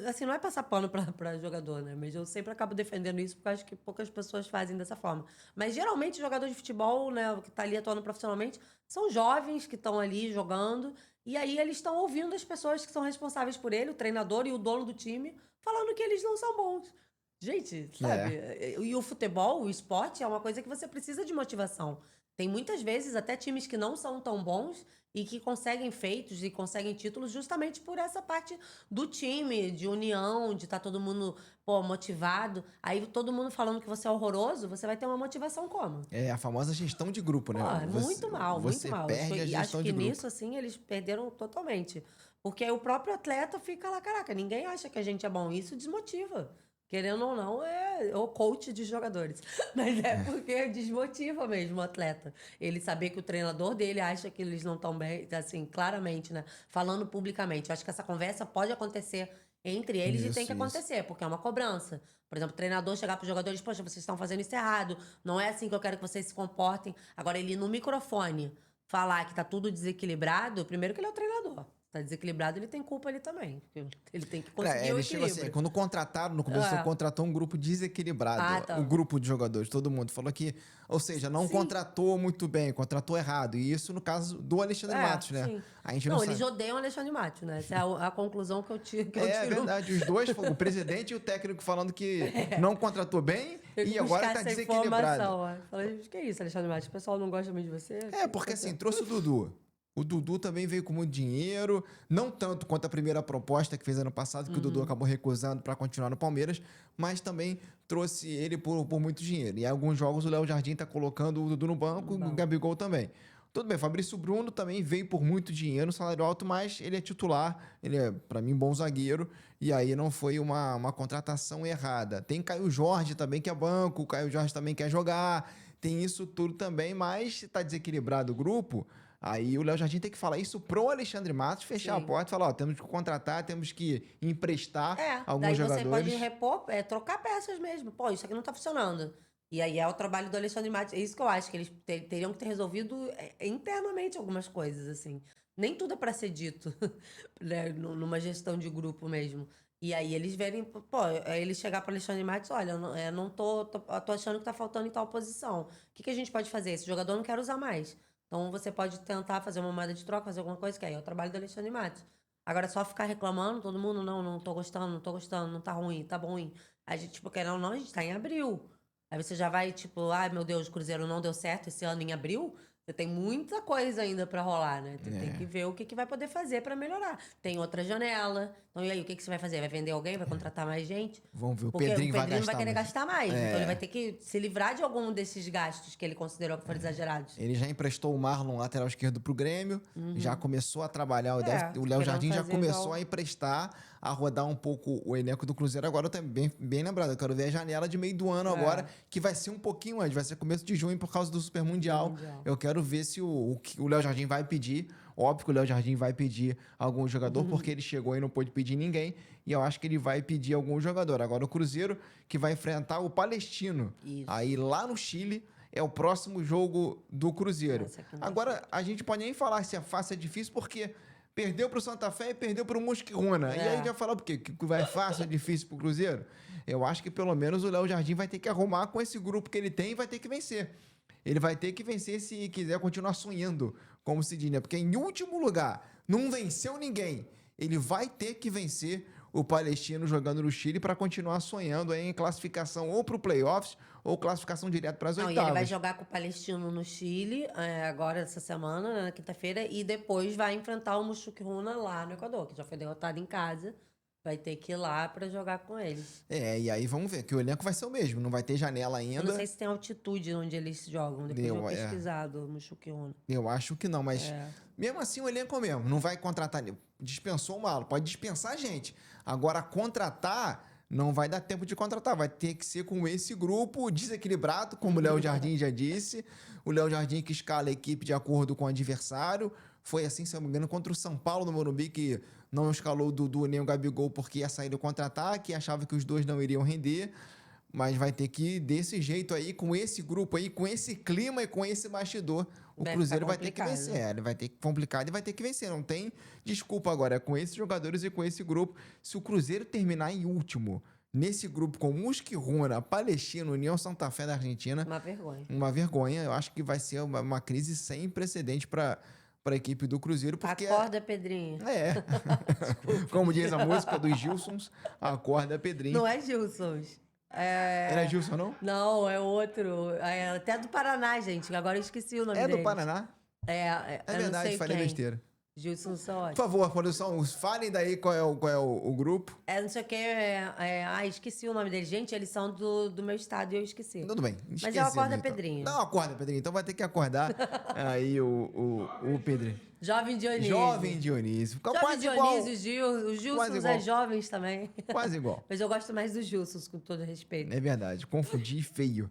assim, não é passar pano pra jogador, né? Mas eu sempre acabo defendendo isso porque eu acho que poucas pessoas fazem dessa forma. Mas, geralmente, jogador de futebol, né, que tá ali atuando profissionalmente, são jovens que estão ali jogando. E aí, eles estão ouvindo as pessoas que são responsáveis por ele, o treinador e o dono do time, falando que eles não são bons. Gente, sabe? E o futebol, o esporte, é uma coisa que você precisa de motivação. Tem muitas vezes até times que não são tão bons e que conseguem feitos e conseguem títulos justamente por essa parte do time, de união, de estar todo mundo, motivado. Aí todo mundo falando que você é horroroso, você vai ter uma motivação como? É a famosa gestão de grupo, né? Muito mal, muito mal. Perde a E gestão acho de que grupo. nisso, assim, eles perderam totalmente. Porque aí o próprio atleta fica lá, caraca, ninguém acha que a gente é bom. Isso desmotiva. Querendo ou não, é o coach de jogadores. Mas é porque desmotiva mesmo o atleta. Ele saber que o treinador dele acha que eles não estão bem, assim, claramente, né? Falando publicamente. Eu acho que essa conversa pode acontecer entre eles e tem que acontecer, porque é uma cobrança. Por exemplo, o treinador chegar para os jogadores, poxa, vocês estão fazendo isso errado, não é assim que eu quero que vocês se comportem. Agora, ele no microfone falar que tá tudo desequilibrado, primeiro que ele é o treinador. Tá desequilibrado, ele tem culpa ali também. Ele tem que conseguir o equilíbrio. Assim, quando contrataram, no começo, contratou um grupo desequilibrado. tá. Um grupo de jogadores, todo mundo. Falou que, ou seja, não contratou muito bem, contratou errado. E isso no caso do Alexandre Matos, né? Sim. A gente não eles sabe. odeiam o Alexandre Matos, né? Essa é a conclusão que eu tiro. É verdade, os dois, o presidente e o técnico falando que não contratou bem e agora tá desequilibrado. Falei, que é isso, Alexandre Matos? O pessoal não gosta muito de você? Porque assim, trouxe o Dudu. O Dudu também veio com muito dinheiro, não tanto quanto a primeira proposta que fez ano passado, que o Dudu acabou recusando para continuar no Palmeiras, mas também trouxe ele por muito dinheiro. E em alguns jogos o Léo Jardim tá colocando o Dudu no banco e o Gabigol também. Tudo bem, Fabrício Bruno também veio por muito dinheiro, salário alto, mas ele é titular, ele é, para mim, bom zagueiro, e aí não foi uma contratação errada. Tem Caio Jorge também, que é banco, o Caio Jorge também quer jogar, tem isso tudo também, mas se tá desequilibrado o grupo... Aí o Léo Jardim tem que falar isso pro Alexandre Matos, fechar a porta e falar, temos que contratar, temos que emprestar alguns jogadores. Daí você pode repor, trocar peças mesmo. Pô, isso aqui não tá funcionando. E aí é o trabalho do Alexandre Matos. É isso que eu acho, que eles teriam que ter resolvido internamente algumas coisas, assim. Nem tudo é pra ser dito, né? Numa gestão de grupo mesmo. E aí eles verem, pô, aí ele chegar para Alexandre Matos, olha, eu não tô achando que tá faltando em tal posição. O que a gente pode fazer? Esse jogador eu não quero usar mais. Então você pode tentar fazer uma moeda de troca, fazer alguma coisa, que aí é o trabalho do Alexandre Matos. Agora só ficar reclamando, todo mundo, não tô gostando, não tô gostando, não tá ruim, tá bom ruim. A gente, tipo, querendo ou não, a gente tá em abril. Aí você já vai, tipo, ai meu Deus, o Cruzeiro não deu certo esse ano em abril. Você tem muita coisa ainda pra rolar, né? Você tem que ver o que vai poder fazer pra melhorar. Tem outra janela. Então, e aí, o que você vai fazer? Vai vender alguém? Vai contratar mais gente? Vamos ver, o Porque o Pedrinho vai Pedrinho vai gastar querer mais. gastar mais. Então, ele vai ter que se livrar de algum desses gastos que ele considerou que foram exagerados. Ele já emprestou o Marlon, lateral esquerdo, pro Grêmio. Já começou a trabalhar. O Léo querendo Jardim já fazer começou igual. a emprestar, a rodar um pouco o elenco do Cruzeiro. Agora eu também, bem lembrado, eu quero ver a janela de meio do ano agora, que vai ser um pouquinho antes, vai ser começo de junho por causa do Super Mundial. Eu quero ver se o Léo Jardim vai pedir. Óbvio que o Léo Jardim vai pedir algum jogador, porque ele chegou e não pôde pedir ninguém. E eu acho que ele vai pedir algum jogador. Agora o Cruzeiro, que vai enfrentar o Palestino. Isso. Aí lá no Chile, é o próximo jogo do Cruzeiro. Essa quinta-feira. Agora, a gente pode nem falar se é fácil ou é difícil, porque perdeu pro Santa Fé e perdeu pro Mosquiruna. E aí a gente vai falar por quê? Que vai fácil ou difícil pro Cruzeiro? Eu acho que pelo menos o Léo Jardim vai ter que arrumar com esse grupo que ele tem e vai ter que vencer. Ele vai ter que vencer se quiser continuar sonhando, como se diz, né? Porque em último lugar, não venceu ninguém. Ele vai ter que vencer o Palestino jogando no Chile para continuar sonhando aí em classificação ou para o playoffs ou classificação direto para as Não, e oitavas. ele vai jogar com o Palestino no Chile, agora essa semana, né, na quinta-feira, e depois vai enfrentar o Mushukruna lá no Equador, que já foi derrotado em casa. Vai ter que ir lá pra jogar com eles. E aí vamos ver, que o elenco vai ser o mesmo, não vai ter janela ainda. Eu não sei se tem altitude onde eles jogam, depois eu vou Deu, pesquisar do Mushukruna. Eu acho que não, mas mesmo assim o elenco é o mesmo. Não vai contratar. Dispensou o Malo, pode dispensar a gente. Agora, contratar, não vai dar tempo de contratar. Vai ter que ser com esse grupo desequilibrado, como o Léo Jardim já disse. O Léo Jardim que escala a equipe de acordo com o adversário. Foi assim, se eu não me engano, contra o São Paulo no Morumbi, que não escalou o Dudu nem o Gabigol porque ia sair do contra-ataque, achava que os dois não iriam render. Mas vai ter que ir desse jeito aí, com esse grupo aí, com esse clima e com esse bastidor. O Cruzeiro vai ter que vencer. Ele vai ter que complicado e vai ter que vencer. Não tem desculpa agora. É com esses jogadores e com esse grupo. Se o Cruzeiro terminar em último, nesse grupo com Mosquiruna, Palestino, União Santa Fé da Argentina. Uma vergonha. Uma vergonha. Eu acho que vai ser uma crise sem precedente para a equipe do Cruzeiro. Porque Acorda, Pedrinho. Como diz a música dos Gilsons, acorda, Pedrinho. Não é Gilsons. Era Gilson, não? Não, é outro. É até do Paraná, gente. Agora eu esqueci o nome É dele. do Paraná? É É verdade, falei besteira. Gilson Soares. Por favor, produção, falem daí qual é o grupo. Não sei o que. Esqueci o nome dele. Gente, eles são do meu estado e eu esqueci. Tudo bem. Mas eu acordo, então. Pedrinho. Não, acorda, Pedrinho. Então vai ter que acordar aí o Pedrinho. Jovem Dionísio. Jovem Dionísio. Fica Jovem quase Dionísio, igual. os Gilsons é jovens também. Quase igual. Mas eu gosto mais dos Gilsons, com todo respeito. É verdade, confundi feio.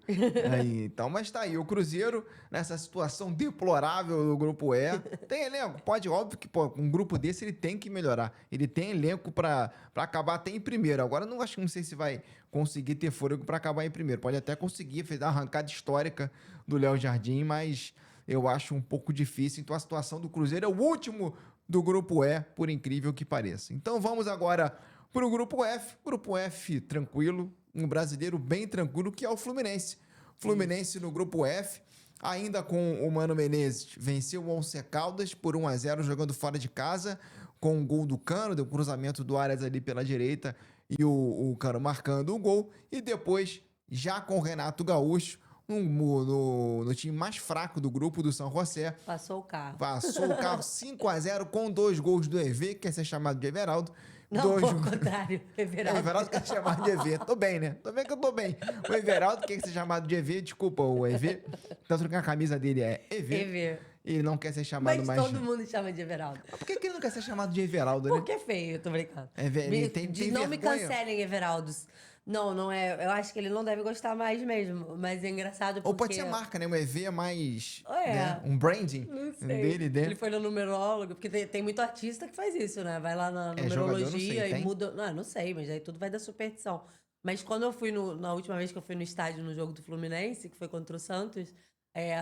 Aí, então, mas tá aí, o Cruzeiro, nessa situação deplorável do grupo E, tem elenco. Óbvio que um grupo desse ele tem que melhorar. Ele tem elenco pra acabar até em primeiro. Agora, não sei se vai conseguir ter fôlego pra acabar em primeiro. Pode até conseguir, fez a arrancada histórica do Léo Jardim, mas eu acho um pouco difícil. Então, a situação do Cruzeiro é o último do grupo E, por incrível que pareça. Então, vamos agora para o grupo F. Grupo F, tranquilo. Um brasileiro bem tranquilo, que é o Fluminense. Fluminense no grupo F, ainda com o Mano Menezes, venceu o Once Caldas por 1-0, jogando fora de casa, com um gol do Cano, deu cruzamento do Arias ali pela direita, e o Cano marcando o gol. E depois, já com o Renato Gaúcho, no time mais fraco do grupo, do São José. Passou o carro. Passou o carro 5-0 com 2 gols do EV, que quer ser chamado de Everaldo. Não, ao contrário, Everaldo. O Everaldo quer ser chamado de EV. Tô bem, né? Tô bem que eu tô bem. O Everaldo quer ser chamado de EV, desculpa, o EV. Tanto que a camisa dele é EV. EV. E ele não quer ser chamado Mas mais... todo mundo chama de Everaldo. Mas por que ele não quer ser chamado de Everaldo, né? Porque é feio, eu tô brincando. Ele tem não me vergonha. cancelem, Everaldos. Não é. Eu acho que ele não deve gostar mais mesmo. Mas é engraçado porque... Ou pode ser marca, né? O EV é mais... É. Né? Um branding Não sei. dele dentro. Ele foi no numerólogo, porque tem muito artista que faz isso, né? Vai lá na jogador, não numerologia sei, e tem? muda. Não sei, mas aí tudo vai da superstição. Mas quando eu fui na última vez que eu fui no estádio no jogo do Fluminense, que foi contra o Santos,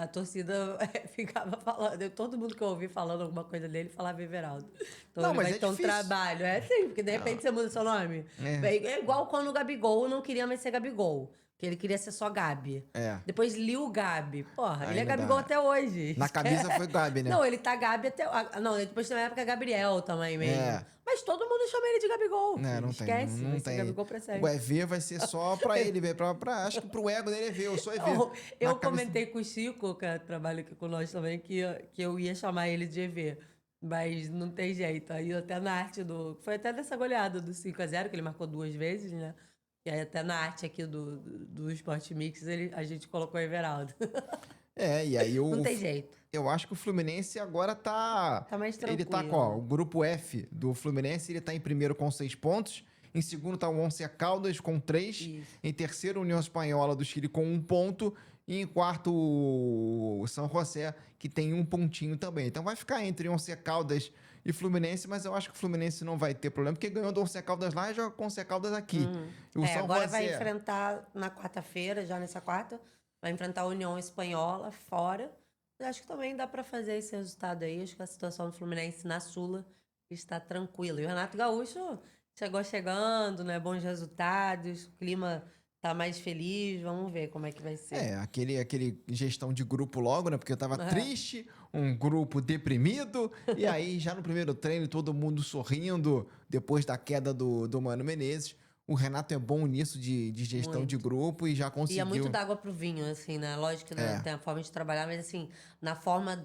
a torcida ficava falando. Todo mundo que eu ouvi falando alguma coisa dele falava Everaldo. Então Não, ele mas vai é ter um difícil. trabalho. É assim, porque de repente você muda seu nome. É, É igual quando o Gabigol não queria mais ser Gabigol. Que ele queria ser só Gabi. é. Depois Lil Gabi. Porra, ele Aí é não Gabigol dá. até hoje. Na camisa foi Gabi, né? Não, ele tá Gabi até. Não, depois tem uma época Gabriel também mesmo. É. Mas todo mundo chama ele de Gabigol, Né, filho. não tem, Esquece, não vai ser tem. Gabigol pra O sempre. EV vai ser só pra ele ver, acho que pro ego dele é ver, eu sou EV. Não, Na eu cabeça... comentei com o Chico, que trabalha aqui com nós também, que eu ia chamar ele de EV. Mas não tem jeito. Aí até na arte do. Foi até dessa goleada do 5-0 que ele marcou 2 vezes, né? E aí até na arte aqui do Sport Mix a gente colocou o Everaldo. E aí Não tem jeito. eu acho que o Fluminense agora tá... Tá mais Ele tá com, tranquilo. o grupo F do Fluminense, ele tá em primeiro com 6 pontos. Em segundo tá o Once Caldas com 3. Isso. Em terceiro, União Espanhola do Chile com 1 ponto. E em quarto, o São José, que tem 1 pontinho também. Então vai ficar entre Once Caldas e Fluminense, mas eu acho que o Fluminense não vai ter problema, porque ganhou do Once Caldas lá e joga com o Once Caldas aqui. E o São Agora José... vai enfrentar na quarta-feira, já nessa quarta, vai enfrentar a União Espanhola fora. Eu acho que também dá pra fazer esse resultado aí. Acho que a situação do Fluminense na Sula está tranquila. E o Renato Gaúcho chegou chegando, né? Bons resultados, o clima tá mais feliz. Vamos ver como é que vai ser. Aquele gestão de grupo logo, né? Porque eu tava É. triste, um grupo deprimido, e aí já no primeiro treino todo mundo sorrindo depois da queda do Mano Menezes. O Renato é bom nisso de gestão de Muito. grupo e já E é conseguiu. muito d'água pro vinho, assim, né? Lógico que né, tem a forma de trabalhar, mas assim, na forma.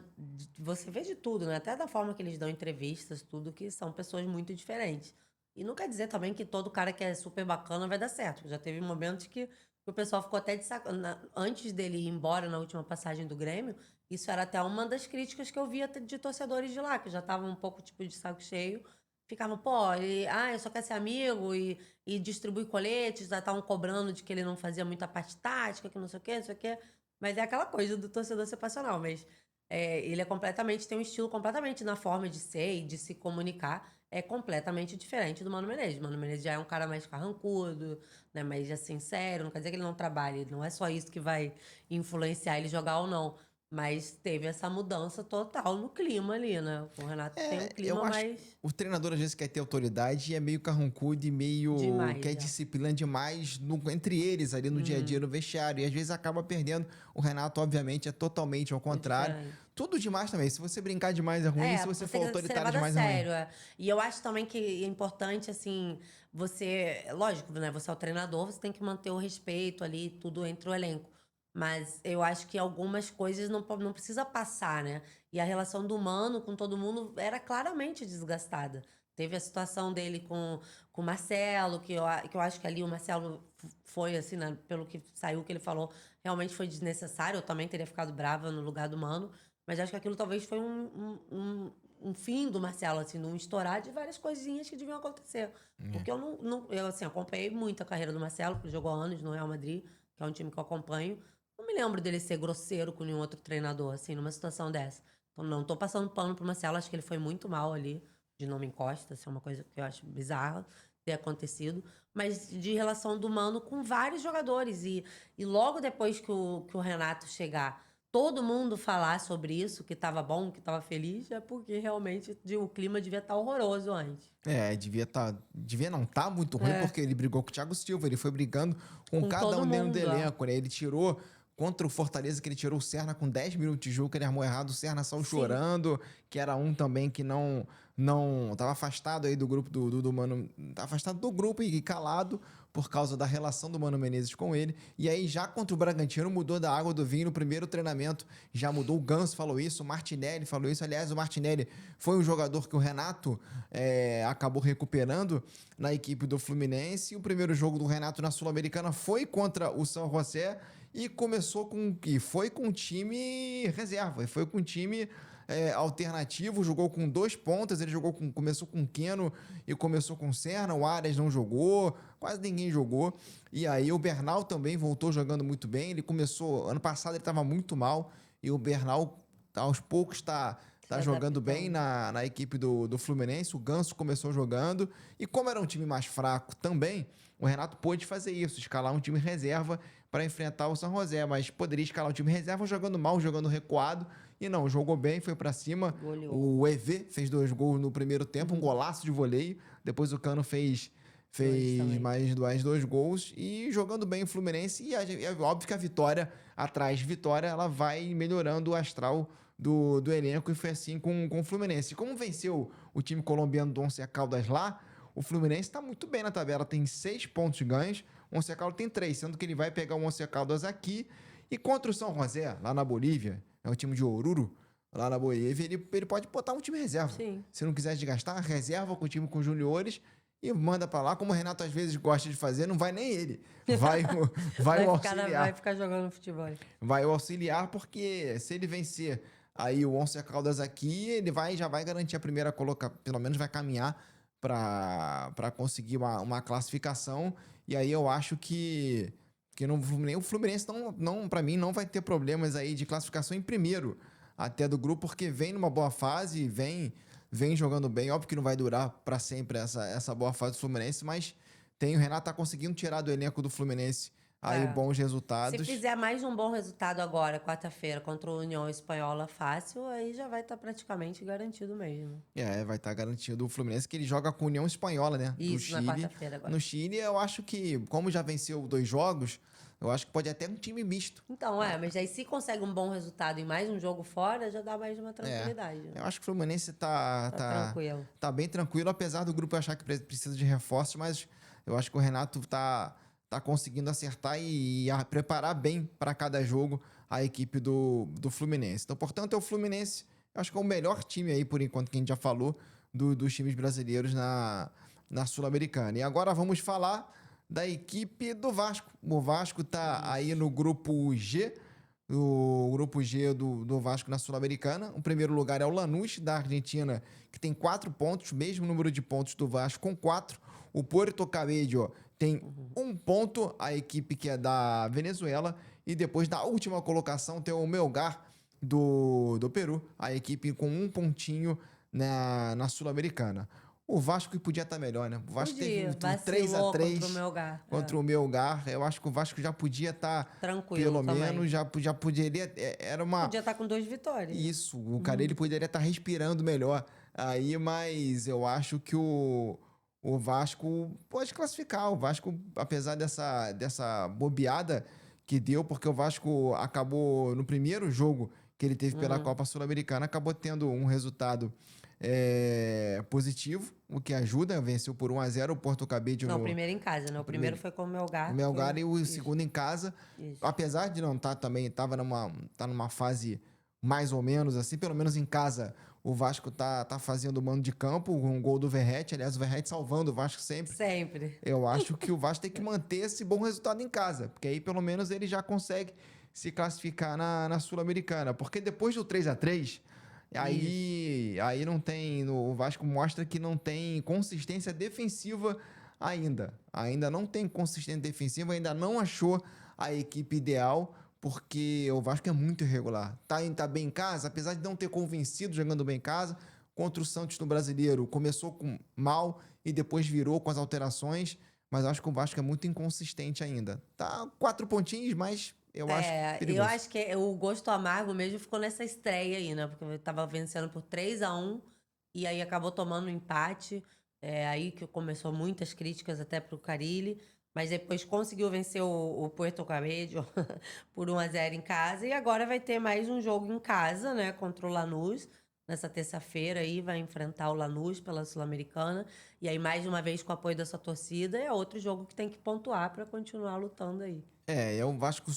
Você vê de tudo, né? Até da forma que eles dão entrevistas, tudo, que são pessoas muito diferentes. E não quer dizer também que todo cara que é super bacana vai dar certo. Já teve momentos que o pessoal ficou até de saco. Antes dele ir embora na última passagem do Grêmio, isso era até uma das críticas que eu via de torcedores de lá, que já estavam um pouco tipo de saco cheio. Ficavam, pô, eu só quer ser amigo e distribui coletes, já estavam cobrando de que ele não fazia muita parte tática, que não sei o quê, não sei o quê. Mas é aquela coisa do torcedor ser passional. Mas ele é completamente, tem um estilo completamente na forma de ser e de se comunicar. É completamente diferente do Mano Menezes. Mano Menezes já é um cara mais carrancudo, né, mais assim, sério. Não quer dizer que ele não trabalhe, não é só isso que vai influenciar ele jogar ou não. Mas teve essa mudança total no clima ali, né? O Renato tem um Eu clima acho mais que o treinador às vezes quer ter autoridade e é meio carrancudo e meio... demais. quer disciplina demais entre eles ali no dia a dia, no vestiário. E às vezes acaba perdendo. O Renato, obviamente, é totalmente ao contrário. Diferente. Tudo demais também. Se você brincar demais é ruim, se você for ser autoritário levado a demais é ruim. sério. E eu acho também que é importante, assim, você. Lógico, né? Você é o treinador, você tem que manter o respeito ali, tudo entre o elenco. Mas eu acho que algumas coisas não precisa passar, né? E a relação do Mano com todo mundo era claramente desgastada. Teve a situação dele com o Marcelo, que eu acho que ali o Marcelo foi, assim, né, pelo que saiu que ele falou, realmente foi desnecessário. Eu também teria ficado brava no lugar do Mano. Mas acho que aquilo talvez foi um fim do Marcelo, assim, de um estourar de várias coisinhas que deviam acontecer. Porque eu eu, assim, acompanhei muito a carreira do Marcelo, que ele jogou há anos no Real Madrid, que é um time que eu acompanho. Não me lembro dele ser grosseiro com nenhum outro treinador, assim, numa situação dessa. Então, não tô passando pano pro Marcelo, acho que ele foi muito mal ali, de nome encosta, assim, é uma coisa que eu acho bizarra ter acontecido. Mas de relação do Mano com vários jogadores. E logo depois que o Renato chegar, todo mundo falar sobre isso, que tava bom, que tava feliz, é porque realmente o clima devia estar horroroso antes. Devia não tá muito ruim, porque ele brigou com o Thiago Silva, ele foi brigando com cada todo um dentro do mundo, elenco, né? Ele tirou contra o Fortaleza, que ele tirou o Serna com 10 minutos de jogo, que ele armou errado, o Serna saiu chorando, que era um também que não tava afastado aí do grupo do Mano, tá afastado do grupo e calado por causa da relação do Mano Menezes com ele. E aí já contra o Bragantino mudou da água do vinho no primeiro treinamento, já mudou. O Ganso falou isso, o Martinelli falou isso. Aliás, o Martinelli foi um jogador que o Renato acabou recuperando na equipe do Fluminense. O primeiro jogo do Renato na Sul-Americana foi contra o São José e foi com time reserva, foi com time alternativo, jogou com 2 pontas, ele começou com Keno e começou com Serna, o Arias não jogou, quase ninguém jogou, e aí o Bernal também voltou jogando muito bem, ele começou, ano passado ele estava muito mal, e o Bernal aos poucos tá jogando bem na equipe do Fluminense, o Ganso começou jogando, e como era um time mais fraco também, o Renato pôde fazer isso, escalar um time reserva para enfrentar o San José, mas poderia escalar um time reserva jogando mal, jogando recuado, e não, jogou bem, foi para cima. Goleou. O EV fez 2 gols no primeiro tempo, um golaço de voleio, depois o Cano fez mais 2 gols e jogando bem o Fluminense. E é óbvio que a vitória, atrás de vitória, ela vai melhorando o astral do elenco. E foi assim com o Fluminense. Como venceu o time colombiano do Once Caldas lá, o Fluminense está muito bem na tabela. Tem 6 pontos ganhos, o Once Caldas tem 3, sendo que ele vai pegar o Once Caldas aqui. E contra o São José, lá na Bolívia, é um time de Oruro, lá na Bolívia, ele pode botar um time reserva. Sim. Se não quiser desgastar, reserva com o time com juniores e manda pra lá, como o Renato às vezes gosta de fazer, não vai nem ele. Vai o auxiliar. Vai ficar jogando futebol. Vai o auxiliar, porque se ele vencer aí o Once Caldas aqui, ele já vai garantir a primeira colocação, pelo menos vai caminhar para conseguir uma classificação. E aí eu acho que o Fluminense não para mim não vai ter problemas aí de classificação em primeiro até do grupo, porque vem numa boa fase, vem jogando bem. Óbvio que não vai durar para sempre essa boa fase do Fluminense, mas o Renato tá conseguindo tirar do elenco do Fluminense aí bons resultados. Se fizer mais um bom resultado agora, quarta-feira, contra o União Espanhola fácil, aí já vai estar praticamente garantido mesmo. Vai estar garantido o Fluminense, que ele joga com a União Espanhola, né? Isso, do Chile. na quarta-feira agora. No Chile, eu acho que, como já venceu 2 jogos, eu acho que pode até um time misto. Então, mas aí se consegue um bom resultado em mais um jogo fora, já dá mais uma tranquilidade. Né? Eu acho que o Fluminense tá tranquilo. Tá bem tranquilo, apesar do grupo achar que precisa de reforços, mas eu acho que o Renato tá conseguindo acertar e preparar bem para cada jogo a equipe do Fluminense. Então, portanto, é o Fluminense, eu acho que é o melhor time aí, por enquanto, que a gente já falou, dos times brasileiros na Sul-Americana. E agora vamos falar da equipe do Vasco. O Vasco tá aí no grupo G, o grupo G do Vasco na Sul-Americana. O primeiro lugar é o Lanús, da Argentina, que tem 4 pontos, mesmo número de pontos do Vasco com 4. O Puerto Cabello tem 1 ponto, a equipe que é da Venezuela. E depois, na última colocação, tem o Melgar do Peru, a equipe com 1 pontinho na Sul-Americana. O Vasco que podia estar melhor, né? O Vasco teve 3-3 contra o Melgar. Contra o Melgar. Eu acho que o Vasco já podia estar tranquilo pelo também. menos, já poderia. Podia estar com 2 vitórias. Isso, o cara ele poderia estar respirando melhor. Aí, mas eu acho que o Vasco pode classificar. O Vasco, apesar dessa bobeada que deu, porque o Vasco acabou no primeiro jogo que ele teve pela Copa Sul-Americana, acabou tendo um resultado positivo, o que ajuda. Venceu por 1-0 o Porto Cabello. Não, o primeiro em casa, né? O primeiro foi com o Melgar. O Melgar e o segundo em casa. Isso. Apesar de não estar também, tá numa fase mais ou menos assim, pelo menos em casa, o Vasco tá fazendo mando de campo, um gol do Verratti. Aliás, o Verratti salvando o Vasco sempre. Sempre. Eu acho que o Vasco tem que manter esse bom resultado em casa, porque aí pelo menos ele já consegue se classificar na Sul-Americana. Porque depois do 3-3, aí não tem. O Vasco mostra que não tem consistência defensiva ainda. Ainda não tem consistência defensiva, ainda não achou a equipe ideal, porque o Vasco é muito irregular. Tá bem em casa, apesar de não ter convencido jogando bem em casa. Contra o Santos no Brasileiro, começou mal e depois virou com as alterações. Mas eu acho que o Vasco é muito inconsistente ainda. Tá 4 pontinhos, mas eu acho perigoso. Eu acho que o gosto amargo mesmo ficou nessa estreia aí, né? Porque eu tava vencendo por 3-1 e aí acabou tomando um empate. Aí que começou muitas críticas até pro Carille. Mas depois conseguiu vencer o Puerto Cabello por 1-0 em casa. E agora vai ter mais um jogo em casa, né? Contra o Lanús. Nessa terça-feira aí vai enfrentar o Lanús pela Sul-Americana. E aí, mais uma vez, com o apoio da sua torcida, é outro jogo que tem que pontuar para continuar lutando aí. É o Vasco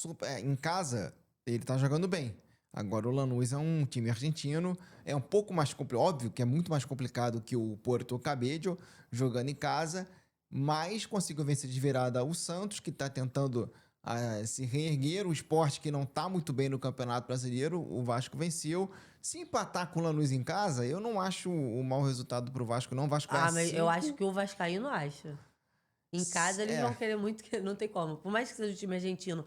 em casa, ele tá jogando bem. Agora o Lanús é um time argentino, é um pouco mais complicado, óbvio que é muito mais complicado que o Puerto Cabello jogando em casa, mas conseguiu vencer de virada o Santos, que tá tentando se reerguer. O Sport, que não tá muito bem no Campeonato Brasileiro, o Vasco venceu. Se empatar com o Lanús em casa, eu não acho um mau resultado pro Vasco, não. O Vasco mas eu acho que o vascaíno acha. Em casa eles vão querer muito, não tem como. Por mais que seja o time argentino.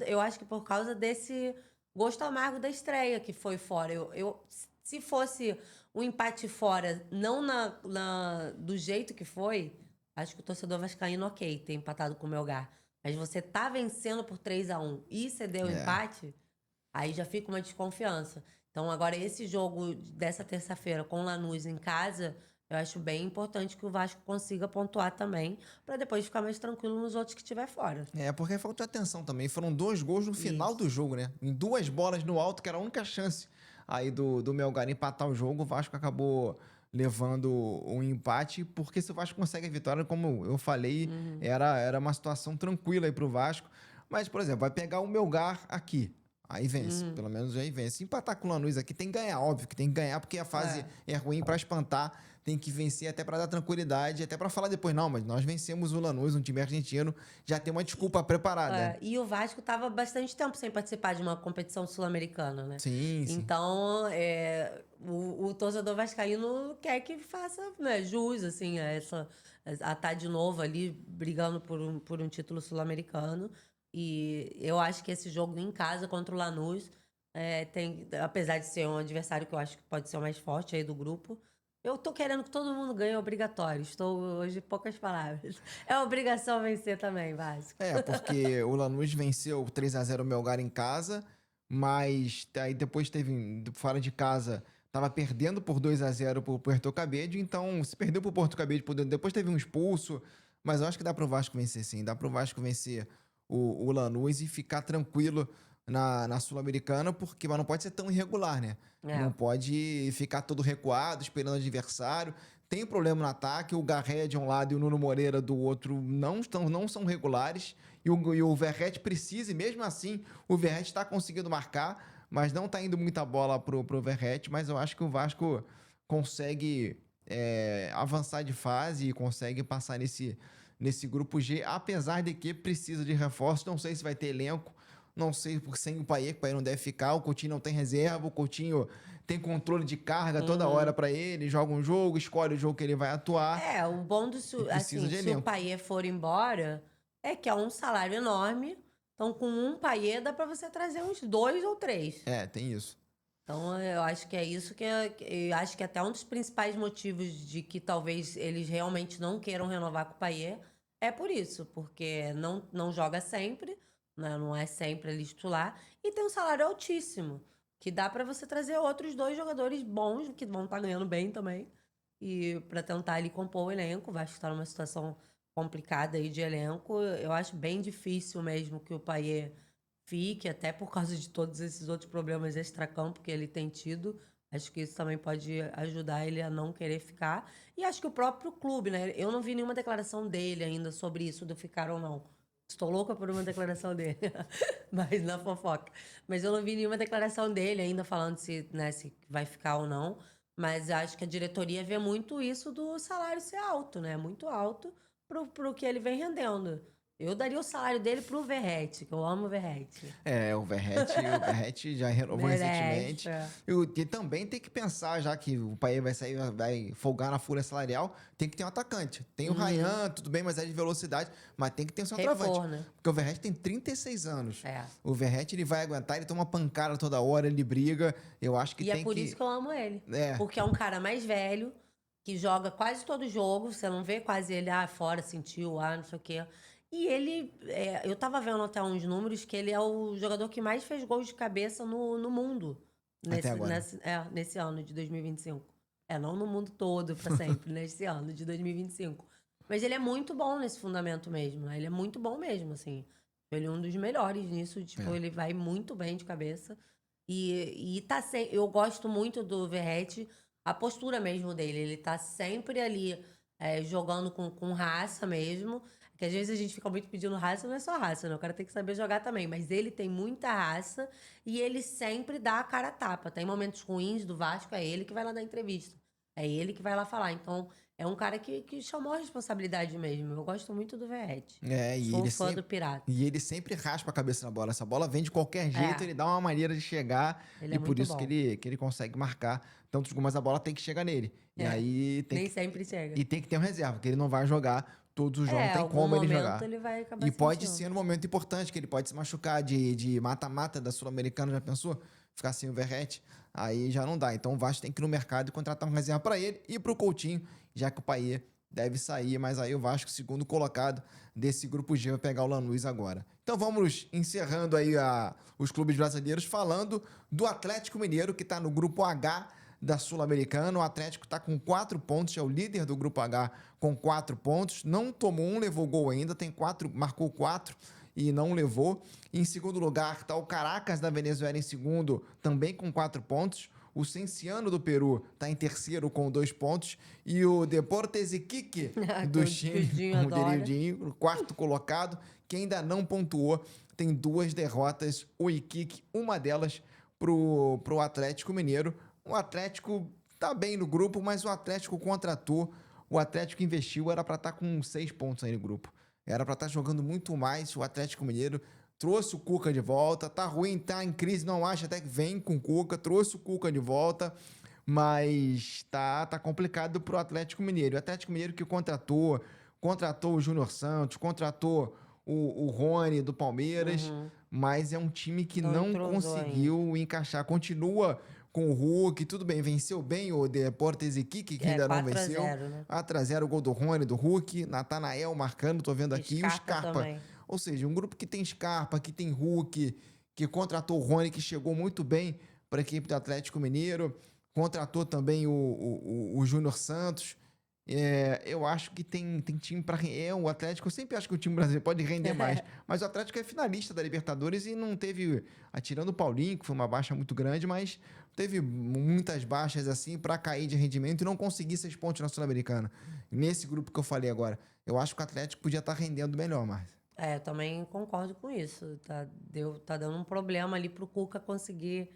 Eu acho que por causa desse gosto amargo da estreia que foi fora. Se fosse um empate fora, não do jeito que foi, acho que o torcedor vascaíno, ok, ter empatado com o Melgar. Mas você tá vencendo por 3-1 e ceder o É. empate, aí já fica uma desconfiança. Então, agora, esse jogo dessa terça-feira com o Lanús em casa, eu acho bem importante que o Vasco consiga pontuar também, para depois ficar mais tranquilo nos outros que tiver fora. É, porque faltou atenção também. Foram 2 gols no final Isso. do jogo, né? Em 2 bolas no alto, que era a única chance aí do Melgar empatar o jogo. O Vasco acabou levando um empate, porque se o Vasco consegue a vitória, como eu falei, Uhum. era uma situação tranquila aí pro Vasco. Mas, por exemplo, vai pegar o Melgar aqui. Aí vence, Uhum. pelo menos aí vence. Se empatar com o Lanús aqui, tem que ganhar, óbvio que tem que ganhar, porque a fase É. é ruim pra espantar. Tem que vencer até pra dar tranquilidade, até pra falar depois, não, mas nós vencemos o Lanús, um time argentino, já tem uma desculpa preparada. E o Vasco estava bastante tempo sem participar de uma competição sul-americana, né? Sim, sim. Então, o torcedor vascaíno quer que faça, né, jus, assim, a estar de novo ali brigando por um título sul-americano. E eu acho que esse jogo em casa contra o Lanús apesar de ser um adversário que eu acho que pode ser o mais forte aí do grupo, eu tô querendo que todo mundo ganhe, é obrigatório. Estou hoje, poucas palavras. É obrigação vencer também, Vasco. É, porque o Lanús venceu 3-0 o Melgar em casa, mas aí depois teve fora de casa, tava perdendo por 2-0 pro Puerto Cabedelo, então se perdeu pro Porto Cabedelo, depois teve um expulso, mas eu acho que dá pro Vasco vencer sim, dá pro Vasco vencer o Lanús e ficar tranquilo na Sul-Americana, porque mas não pode ser tão irregular, né? Não É. pode ficar todo recuado, esperando o adversário. Tem problema no ataque, o Garré de um lado e o Nuno Moreira do outro não são regulares. E o Verratti precisa, e mesmo assim o Verratti está conseguindo marcar, mas não está indo muita bola pro Verratti. Mas eu acho que o Vasco consegue avançar de fase e consegue passar nesse grupo G, apesar de que precisa de reforço. Não sei se vai ter elenco, não sei sem o Payet, que o Payet não deve ficar, o Coutinho não tem reserva, o Coutinho tem controle de carga toda hora Uhum. pra ele, joga um jogo, escolhe o jogo que ele vai atuar O bom e precisa assim, de se o elenco. Payet for embora, é que é um salário enorme. Então, com um Payet dá pra você trazer uns 2 ou 3. É, tem isso. Então, eu acho que é isso eu acho que até um dos principais motivos de que talvez eles realmente não queiram renovar com o Payet é por isso, porque não joga sempre, né? Não é sempre ele titular, e tem um salário altíssimo, que dá pra você trazer outros 2 jogadores bons, que vão estar ganhando bem também, e pra tentar ali compor o elenco. Vai estar numa situação complicada aí de elenco. Eu acho bem difícil mesmo que o Payet fique, até por causa de todos esses outros problemas extracampo que ele tem tido. Acho que isso também pode ajudar ele a não querer ficar. E acho que o próprio clube, né? Eu não vi nenhuma declaração dele ainda sobre isso, do ficar ou não. Estou louca por uma declaração dele, mas na fofoca. Mas eu não vi nenhuma declaração dele ainda falando se vai ficar ou não. Mas acho que a diretoria vê muito isso do salário ser alto, né? Muito alto pro que ele vem rendendo. Eu daria o salário dele pro Verratti, que eu amo o Verratti. O Verratti já renovou Merece. recentemente. E também tem que pensar, já que o Payet vai sair, vai folgar na folha salarial, tem que ter um atacante. Tem o Uhum. Ryan, tudo bem, mas é de velocidade, mas tem que ter um centroavante. Repor, né? Porque o Verratti tem 36 anos. É. O Verratti ele vai aguentar, ele toma pancada toda hora, ele briga. Eu acho que E é tem por isso que. que eu amo ele. É, Porque é um cara mais velho, que joga quase todo jogo. Você não vê quase ele, fora, sentiu, não sei o quê. E ele, eu tava vendo até uns números que ele é o jogador que mais fez gols de cabeça no mundo. até agora. Nesse ano de 2025. Não no mundo todo, pra sempre, nesse ano de 2025. Mas ele é muito bom nesse fundamento mesmo, né? Ele é muito bom mesmo, assim. Ele é um dos melhores nisso. Tipo, É. ele vai muito bem de cabeça. E eu gosto muito do Verratti, a postura mesmo dele. Ele tá sempre ali jogando com raça mesmo. Que às vezes a gente fica muito pedindo raça, não é só raça, né? O cara tem que saber jogar também. Mas ele tem muita raça e ele sempre dá a cara a tapa. Tem momentos ruins do Vasco, é ele que vai lá dar entrevista. É ele que vai lá falar. Então, é um cara que chamou a responsabilidade mesmo. Eu gosto muito do Verratti. É, e Sou ele fã do sempre. Pirata. E ele sempre raspa a cabeça na bola. Essa bola vem de qualquer jeito, É, ele dá uma maneira de chegar, ele e é por muito isso que bom. ele consegue marcar tantos gols, mas a bola tem que chegar nele. E É, aí tem nem que, sempre chega. e tem que ter um reserva, porque ele não vai jogar todos os jogos, não tem Algum como ele momento jogar. ele vai acabar E pode sentindo. ser no momento importante, que ele pode se machucar de mata-mata da Sul-Americana, já pensou? Ficar sem o Verratti, aí já não dá. Então o Vasco tem que ir no mercado e contratar um reserva para ele e pro Coutinho, já que o Payet deve sair, mas aí o Vasco, segundo colocado desse grupo G, vai pegar o Lanús agora. Então vamos encerrando aí os clubes brasileiros, falando do Atlético Mineiro, que está no grupo H da Sul-Americana. O Atlético está com 4 pontos, é o líder do grupo H com 4 pontos. Não tomou um, levou gol ainda, tem 4, marcou 4 e não levou. Em segundo lugar está o Caracas da Venezuela, em segundo, também com 4 pontos. O Cienciano do Peru está em terceiro com 2 pontos. E o Deportes Iquique do Chile, como diria o Dinho, o quarto colocado, que ainda não pontuou, tem 2 derrotas. O Iquique, uma delas pro Atlético Mineiro. O Atlético tá bem no grupo, mas o Atlético contratou. O Atlético investiu, era para estar com 6 pontos aí no grupo. Era para estar jogando muito mais. O Atlético Mineiro trouxe o Cuca de volta, tá ruim, tá em crise, não acha, até que vem com o Cuca, trouxe o Cuca de volta, mas tá complicado pro Atlético Mineiro. O Atlético Mineiro que contratou o Júnior Santos, contratou o Rony do Palmeiras, mas é um time que não conseguiu encaixar. Continua com o Hulk, tudo bem, venceu bem o Deportes Iquique, que ainda não venceu. 4-0, né? 4-0 o gol do Rony, do Hulk, Natanael marcando, tô vendo aqui, o Scarpa também. Ou seja, um grupo que tem Scarpa, que tem Hulk, que contratou o Rony, que chegou muito bem para a equipe do Atlético Mineiro, contratou também o Júnior Santos. Eu acho que tem time para... o Atlético, eu sempre acho que o time brasileiro pode render mais, mas o Atlético é finalista da Libertadores e não teve, atirando o Paulinho, que foi uma baixa muito grande, mas teve muitas baixas assim para cair de rendimento e não conseguir 6 pontos na Sul-Americana. Nesse grupo que eu falei agora, eu acho que o Atlético podia estar rendendo melhor, Márcio. Eu também concordo com isso. Tá dando um problema ali pro Cuca conseguir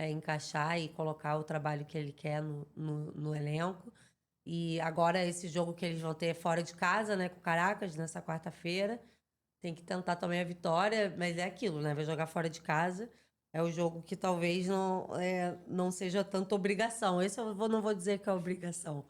encaixar e colocar o trabalho que ele quer no elenco. E agora esse jogo que eles vão ter fora de casa, né, com o Caracas, nessa quarta-feira. Tem que tentar também a vitória, mas é aquilo, né? Vai jogar fora de casa. É o jogo que talvez não seja tanta obrigação. Esse eu não vou dizer que é obrigação.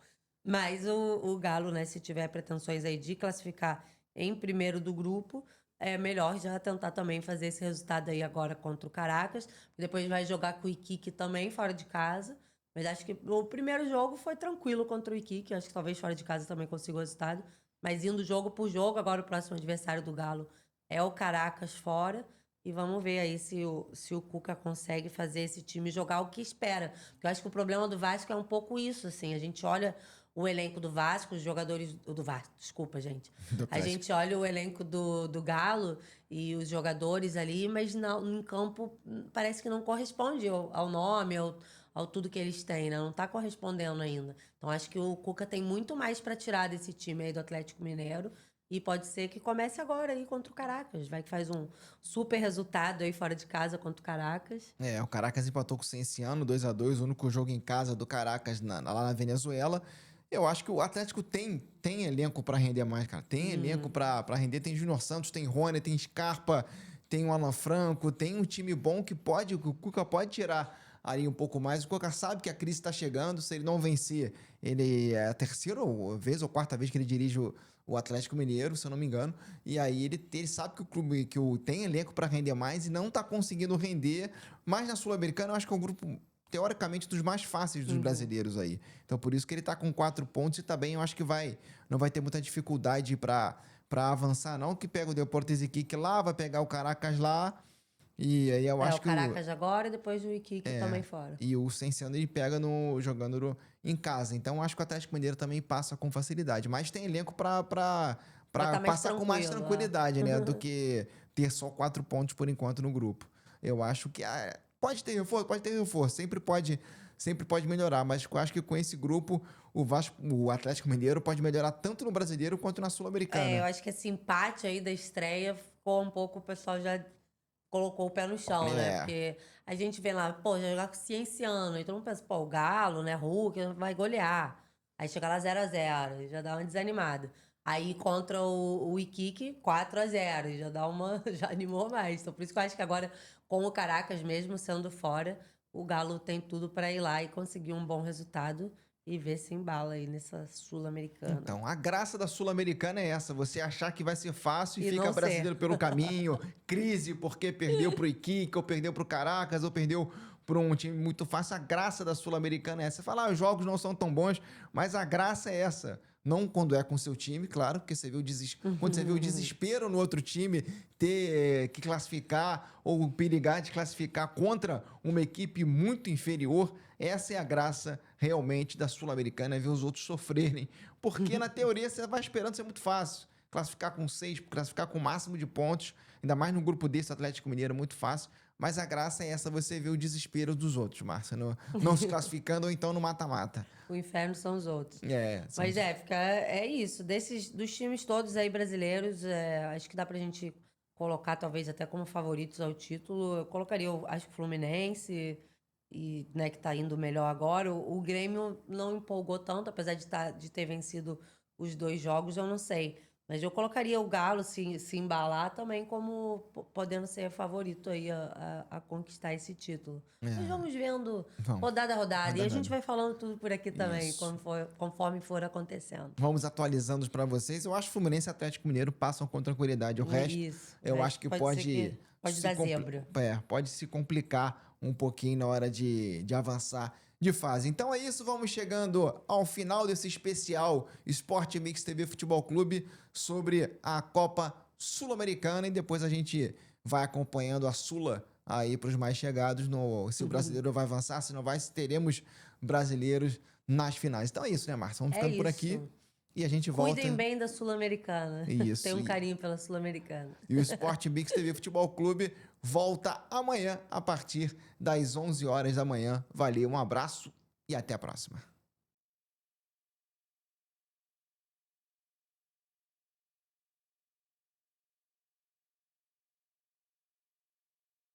Mas o Galo, né, se tiver pretensões aí de classificar em primeiro do grupo, é melhor já tentar também fazer esse resultado aí agora contra o Caracas. Depois vai jogar com o Iquique também, fora de casa. Mas acho que o primeiro jogo foi tranquilo contra o Iquique. Acho que talvez fora de casa também consiga o resultado. Mas indo jogo por jogo, agora o próximo adversário do Galo é o Caracas fora. E vamos ver aí se o Cuca consegue fazer esse time jogar o que espera. Porque eu acho que o problema do Vasco é um pouco isso, assim. A gente olha o elenco do Vasco, os jogadores... Do Vasco, desculpa, gente. A gente olha o elenco do Galo e os jogadores ali, mas em campo parece que não corresponde ao nome, ao tudo que eles têm, né? Não tá correspondendo ainda. Então acho que o Cuca tem muito mais para tirar desse time aí do Atlético Mineiro. E pode ser que comece agora aí contra o Caracas. Vai que faz um super resultado aí fora de casa contra o Caracas. O Caracas empatou com o Cienciano, 2-2, o único jogo em casa do Caracas lá na Venezuela. Eu acho que o Atlético tem elenco para render mais, cara. Tem elenco para render. Tem Júnior Santos, tem Rony, tem Scarpa, tem o Alan Franco, tem um time bom que o Cuca pode tirar ali um pouco mais. O Cuca sabe que a crise está chegando. Se ele não vencer, ele é a terceira vez ou quarta vez que ele dirige o Atlético Mineiro, se eu não me engano. E aí ele sabe que o clube tem elenco para render mais e não está conseguindo render. Mas na Sul-Americana, eu acho que é um grupo, teoricamente, dos mais fáceis dos brasileiros aí. Então, por isso que ele tá com 4 pontos e também eu acho que não vai ter muita dificuldade para avançar, não. Que pega o Deportes Iquique lá, vai pegar o Caracas lá. E aí eu acho que o Caracas agora e depois o Iquique também fora. E o Cienciano ele pega jogando em casa. Então, eu acho que o Atlético Mineiro também passa com facilidade. Mas tem elenco para passar com mais tranquilidade, né? Do que ter só 4 pontos por enquanto no grupo. Eu acho que pode ter reforço, sempre pode melhorar, mas eu acho que com esse grupo o Atlético Mineiro pode melhorar tanto no Brasileiro quanto na Sul-Americana. Eu acho que esse empate aí da estreia ficou um pouco, o pessoal já colocou o pé no chão, né? Porque a gente vê lá, já jogar com o Cienciano, então não pensa, o Galo, né, Hulk, vai golear. Aí chega lá 0-0, já dá uma desanimada. Aí contra o Iquique, 4-0, já animou mais. Então por isso que eu acho que agora, com o Caracas mesmo sendo fora, o Galo tem tudo para ir lá e conseguir um bom resultado e ver se embala aí nessa Sul-Americana. Então, a graça da Sul-Americana é essa, você achar que vai ser fácil e fica não brasileiro pelo caminho, crise porque perdeu pro Iquique, ou perdeu pro Caracas, ou perdeu por um time muito fácil. A graça da Sul-Americana é essa. Você fala, os jogos não são tão bons, mas a graça é essa. Não quando é com seu time, claro, porque você vê quando você vê o desespero no outro time ter que classificar ou perigar de classificar contra uma equipe muito inferior, essa é a graça realmente da Sul-Americana, é ver os outros sofrerem. Porque na teoria você vai esperando ser muito fácil. Classificar com 6, classificar com o máximo de pontos, ainda mais no grupo desse Atlético Mineiro, é muito fácil. Mas a graça é essa, você ver o desespero dos outros, Márcia, não se classificando ou então no mata-mata. O inferno são os outros. São Mas é isso. Dos times todos aí brasileiros, acho que dá pra gente colocar talvez até como favoritos ao título. Eu colocaria, acho que o Fluminense, e, né, que tá indo melhor agora. O Grêmio não empolgou tanto, apesar de ter vencido os 2 jogos, eu não sei. Mas eu colocaria o Galo se embalar também como podendo ser favorito aí a conquistar esse título. Mas vamos vendo Vamos. rodada a rodada. E a Rodada. gente vai falando tudo por aqui também, Isso. conforme for acontecendo. Vamos atualizando para vocês. Eu acho que Fluminense e Atlético Mineiro passam com tranquilidade. O resto, Isso. eu acho que pode Pode dar zebra. pode se complicar um pouquinho na hora de avançar de fase. Então é isso, vamos chegando ao final desse especial Sport Mix TV Futebol Clube sobre a Copa Sul-Americana e depois a gente vai acompanhando a Sula aí para os mais chegados, se o brasileiro vai avançar, se não vai, se teremos brasileiros nas finais. Então é isso, né, Márcia? Vamos ficando por aqui e a gente volta. Cuidem bem da Sul-Americana. Isso. Tem um carinho pela Sul-Americana. E o Sport Mix TV Futebol Clube volta amanhã a partir das 11 horas da manhã. Valeu, um abraço e até a próxima.